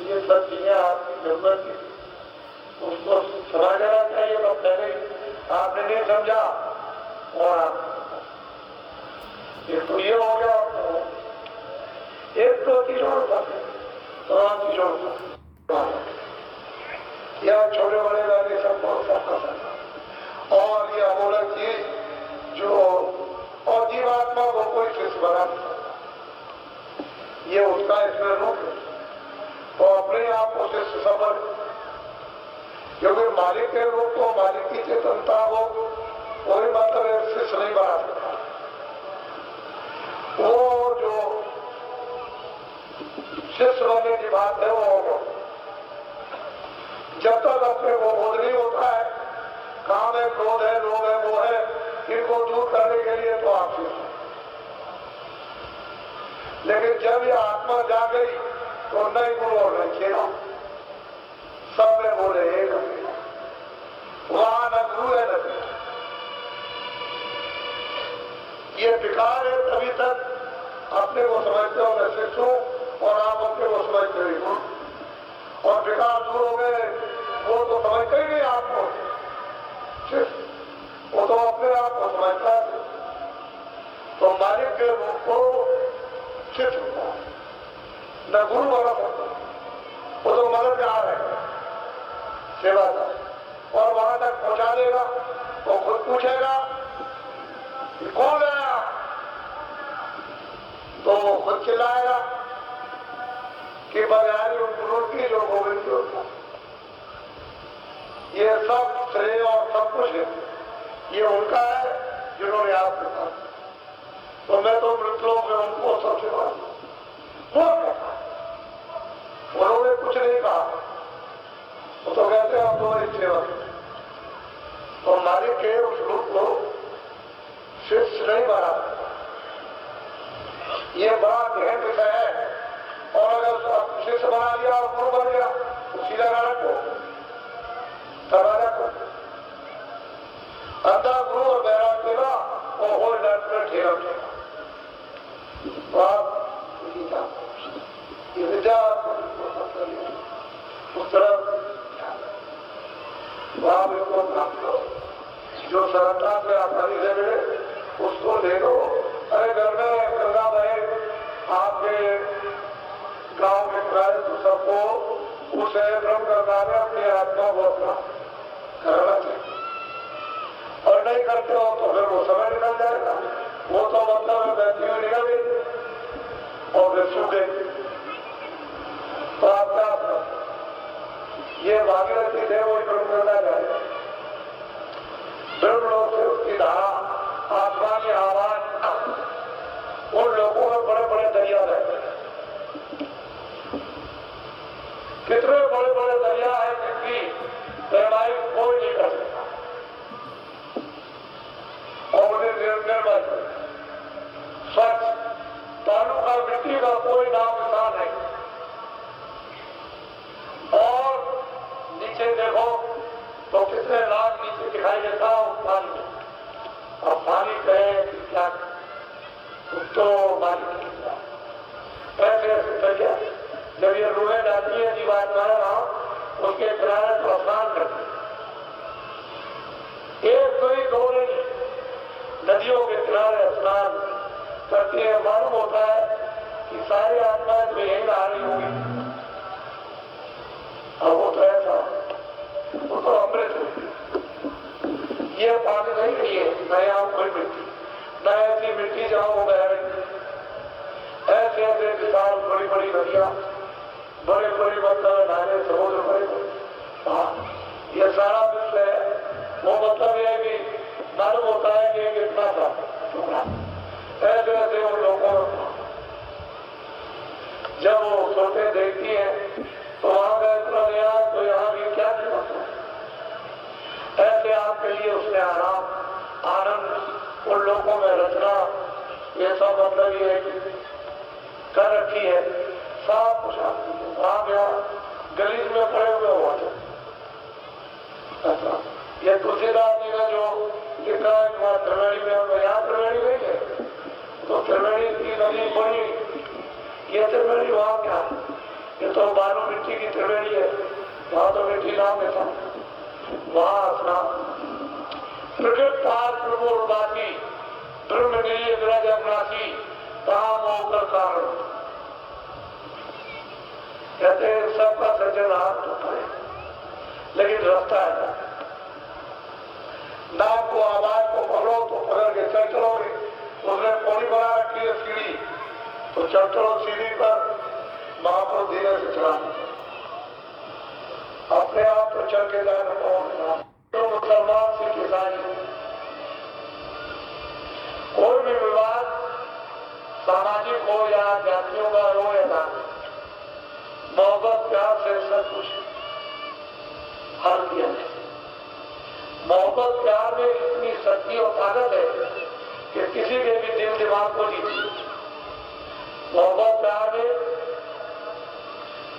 ये सब चीजें आपकी जरूरत है, उसको समझ लेना चाहिए। तो पहले आपने नहीं समझा और एक तो ये हो गया, एक तो चीजों या छोटे बड़े वाले सबको सबका सब और ये अमूलक चीज जो और जीवात्मा को कोई शिष्य बना ये उसका इसमें रूप है तो अपने आप को शिष्य समझ, क्योंकि मालिक के रूप को मालिक की चेतनता हो कोई मतलब शिष्य नहीं बना सकता। वो जो शिष्य होने की बात है वो जब तक अपने को बोध नहीं होता है, काम है, क्रोध है, लोभ है, वो है, इनको दूर करने के लिए तो आप शिष्य। लेकिन जब ये आत्मा जा गई तो नहीं गुरु और नहीं खेला, सब में बोले एक वहां न गुरु है न ये विकार है। तभी तक अपने को समझते हो मैं शिष्य हूं और आप अपने को समझते ही गुरु, और विकार दूर हो गए वो तो समझते ही नहीं आपको शिष्य, वो तो अपने आप को समझता है। तो मालिक के रूप को शिष्य होता है न गुरु बना सकता, वो तो मददगार है सेवा का, और वहां तक पहुंचा देगा तो खुद पूछेगा कौन आया तो वो खुद चिल्लाएगा कि बजाय उन गुरु की जो गोविंद की होता। ये सब श्रेय और सब कुछ है ये उनका है जिन्होंने आपके पास, तो मैं तो मृतलों में उनको सबसे बड़ा उन्होंने कुछ नहीं कहा, वो तो कहते हैं तुम्हारी सेवा। तो मालिक के उस रूप को शिष्य नहीं बना, ये बड़ा गहन विषय है। और अगर शिष्य बना लिया और गुरु बन गया तो सीधा रखो रखो अंधा गुरु और बैराग देगा और हो नट में ठेरा उस तरफ जो सरलता से आसानी से मिले उसको ले लो। अरे घर में गंगा बहे आपके गांव के प्राय तो सबको उसे ब्रह्म गंगा में अपनी आत्मा को अपना करना चाहिए, और नहीं करते हो तो फिर वो समय निकल जाएगा। वो तो मतलब व्यक्ति में निकल गई और फिर सूखे तो आप क्या ये भागीरथी थे वो ब्रह्म गंगा जाएगा, ब्रह्म लोग से उसकी धारा आत्मा की आवाज उन लोगों में बड़े बड़े दरिया रहते हैं। कितने बड़े बड़े दरिया है जिनकी गहराई कोई नहीं कर सकता और उन्हें निर्मल स्वच्छ तालु का मिट्टी का कोई नाम निशान नहीं। और नीचे देखो तो कितने लाख नीचे दिखाई देता हो पानी में, अब पानी कहे कि क्या तो मालिक ऐसे ऐसे दरिया जब ये रूहें जाती है जीवात्माएं उसके किनारे तो स्नान करते, एक तो ही दो नहीं नदियों के किनारे स्नान करती है। मालूम होता है कि सारी आत्माएं तो यही नहा रही होगी। अब वो तो ऐसा वो तो अमृत ये पानी नहीं पिए न यहाँ कोई मिट्टी न ऐसी मिट्टी जहाँ वो बह रही, ऐसे ऐसे विशाल बड़ी बड़ी नदियां बड़े बड़े मतलब नारे समुद्र बड़े ये सारा विश्व है। वो मतलब ये भी मालूम होता है कि एक इतना था ऐसे ऐसे उन लोगों जब वो सोते देखती है तो वहां का इतना नया तो यहाँ भी क्या नहीं, ऐसे आपके लिए उसने आराम आनंद उन लोगों में रचना ये सब मतलब ये कर रखी है। सब कुछ आप यहाँ गलीज में पड़े हुए हुआ था। ये तुलसीदास जी ने जो लिखा है त्रिवेणी में यहाँ त्रिवेणी नहीं है, तो त्रिवेणी की नदी बनी, ये त्रिवेणी वहां क्या है? ये तो बालू मिट्टी की त्रिवेणी है, वहां तो मिट्टी नाम में था, वहां स्नान। प्रकृत तार प्रभु उर्वासी ब्रह्म नीय विरज अवनाशी कहा मोकर कारण। कहते हैं सबका सज्जन हाथ होता है, लेकिन रास्ता है नाम को आवाज को पकड़ो तो पकड़ के चल चलोगे। उसने पौड़ी बना रखी है सीढ़ी, तो चल चलो सीढ़ी पर, वहां पर धीरे से चला अपने आप तो चल के जाना पड़ेगा। तो मुसलमान सिख ईसाई कोई भी विवाद सामाजिक हो या जातियों का हो या ना, मोहब्बत प्यार से सब कुछ हल किया है। मोहब्बत प्यार में इतनी शक्ति और ताकत है कि किसी के भी दिल दिमाग को जीती। मोहब्बत प्यार में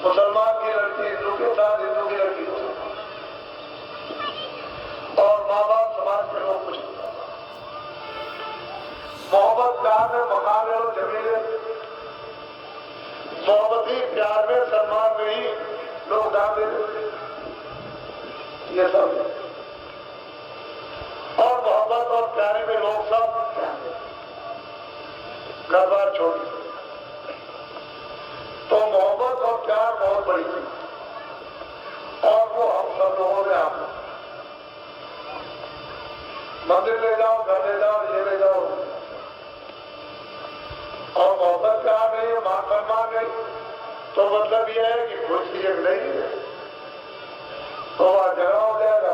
मुसलमान की लड़की हिंदू के साथ, हिंदू की लड़की मुसलमान, और माँ बाप समाज के लोग कुछ। मोहब्बत प्यार में मकान और जमीन, मोहब्बती प्यार में सम्मान में ही लोग दान देते, ये सब। और मोहब्बत और प्यारे में लोग सब घर बार छोड़, तो मोहब्बत और प्यार बहुत बड़ी थी, और वो हम सब लोगों ने आप मंदिर ले जाओ, घर ले जाओ, ये ले जाओ, और मोहब्बत प्यार नहीं है, मान सम्मान नहीं, तो मतलब ये है कि कोई चीज नहीं है, तो वहां जगह हो जाएगा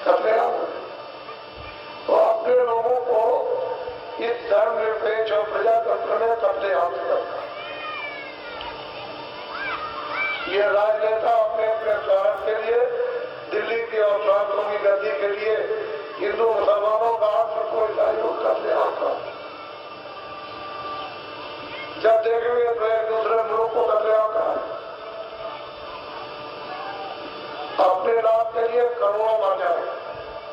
कतले। तो अपने लोगों को इस धर्मनिरपेक्ष और प्रजातंत्र में कतले आम करता। ये राजनेता अपने अपने स्वार्थ के लिए, दिल्ली के और प्रांतों की गति के लिए हिंदू मुसलमानों का सबको ईसाइयों कतले आम करता। जब देखेंगे तो एक दूसरे मुल्क को कतले आम करा, अपने लाभ के लिए करोड़ों मर जाए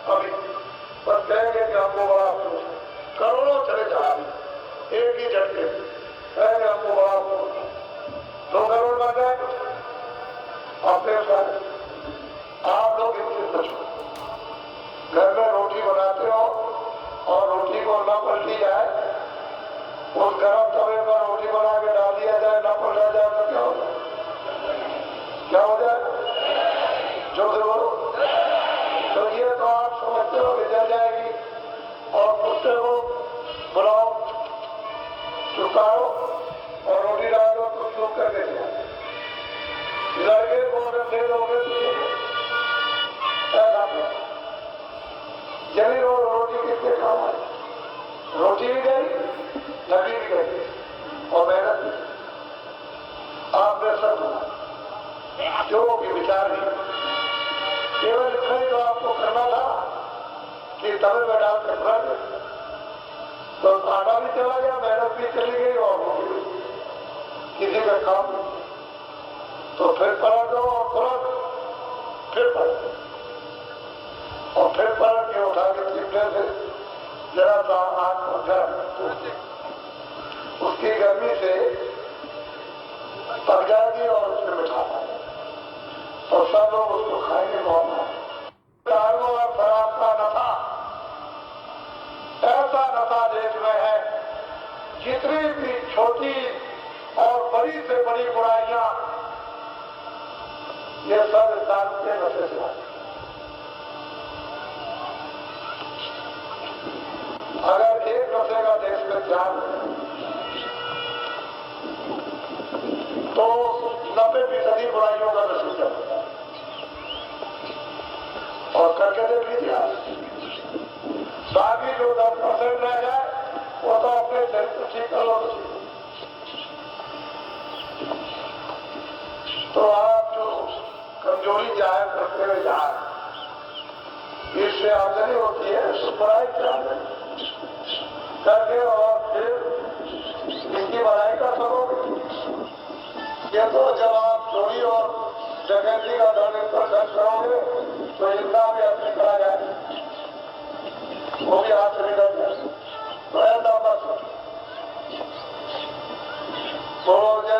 अभी, बस कहेंगे कि हमको बड़ा अफसोस, करोड़ों चले जाए एक ही झटके, कहेंगे हमको बड़ा अफसोस, 2 करोड़ मर जाए अपने साथ। आप लोग इनसे बचो, घर में रोटी बनाते हो और रोटी को न पलटी जाए, उस गर्म तवे पर रोटी बना के डाल दिया जाए, न पलटा जाए तो क्या हो जाए? क्या हो जाए? जो बोलो, तो ये तो आप समझते हो कि जल जाएगी, और कुत्ते को बुलाओ, चुकाओ और रोटी डाल दो तो चुप कर देते। लड़के को अगर दे दोगे तो ऐसा यही रोटी किसके काम आई? रोटी भी गई, लकड़ी भी गई, और मेहनत भी। आपने सब जो भी विचार भी केवल इतना ही तो आपको करना था कि तवे में डाल कर भर दे, तो आटा भी चला गया, मेहनत भी चली गई, और किसी का काम नहीं। तो फिर पलट दो और तुरंत फिर पलट, और फिर पलट के उठा के चिपटे से जरा सा आग को गर्म, उसकी गर्मी से पक जाएगी और उसमें मिठा पाएगी, तो सब लोग उसको खाएंगे। बहुत दारू और शराब का नशा, ऐसा नशा देश में है, जितनी भी छोटी और बड़ी से बड़ी बुराइयां ये सब इस दारू के नशे से आती। अगर एक नशे का देश में ध्यान तो 90% बुराइयों का नतीजा होता है। और करके देख लीजिए, बाकी जो 10% रह जाए वो तो अपने शरीर को ठीक कर लो। तो आप जो कमजोरी जाहिर करते हुए जाए, इससे आमदनी होती है, तो बुराई से आमदनी करके और फिर इसकी भलाई का सबक। ये तो जब आप चोरी और डकैती का धन इस पर खर्च करोगे तो इतना भी अपनी करा जाए, वो भी हाथ से निकल जाए। तो बोलो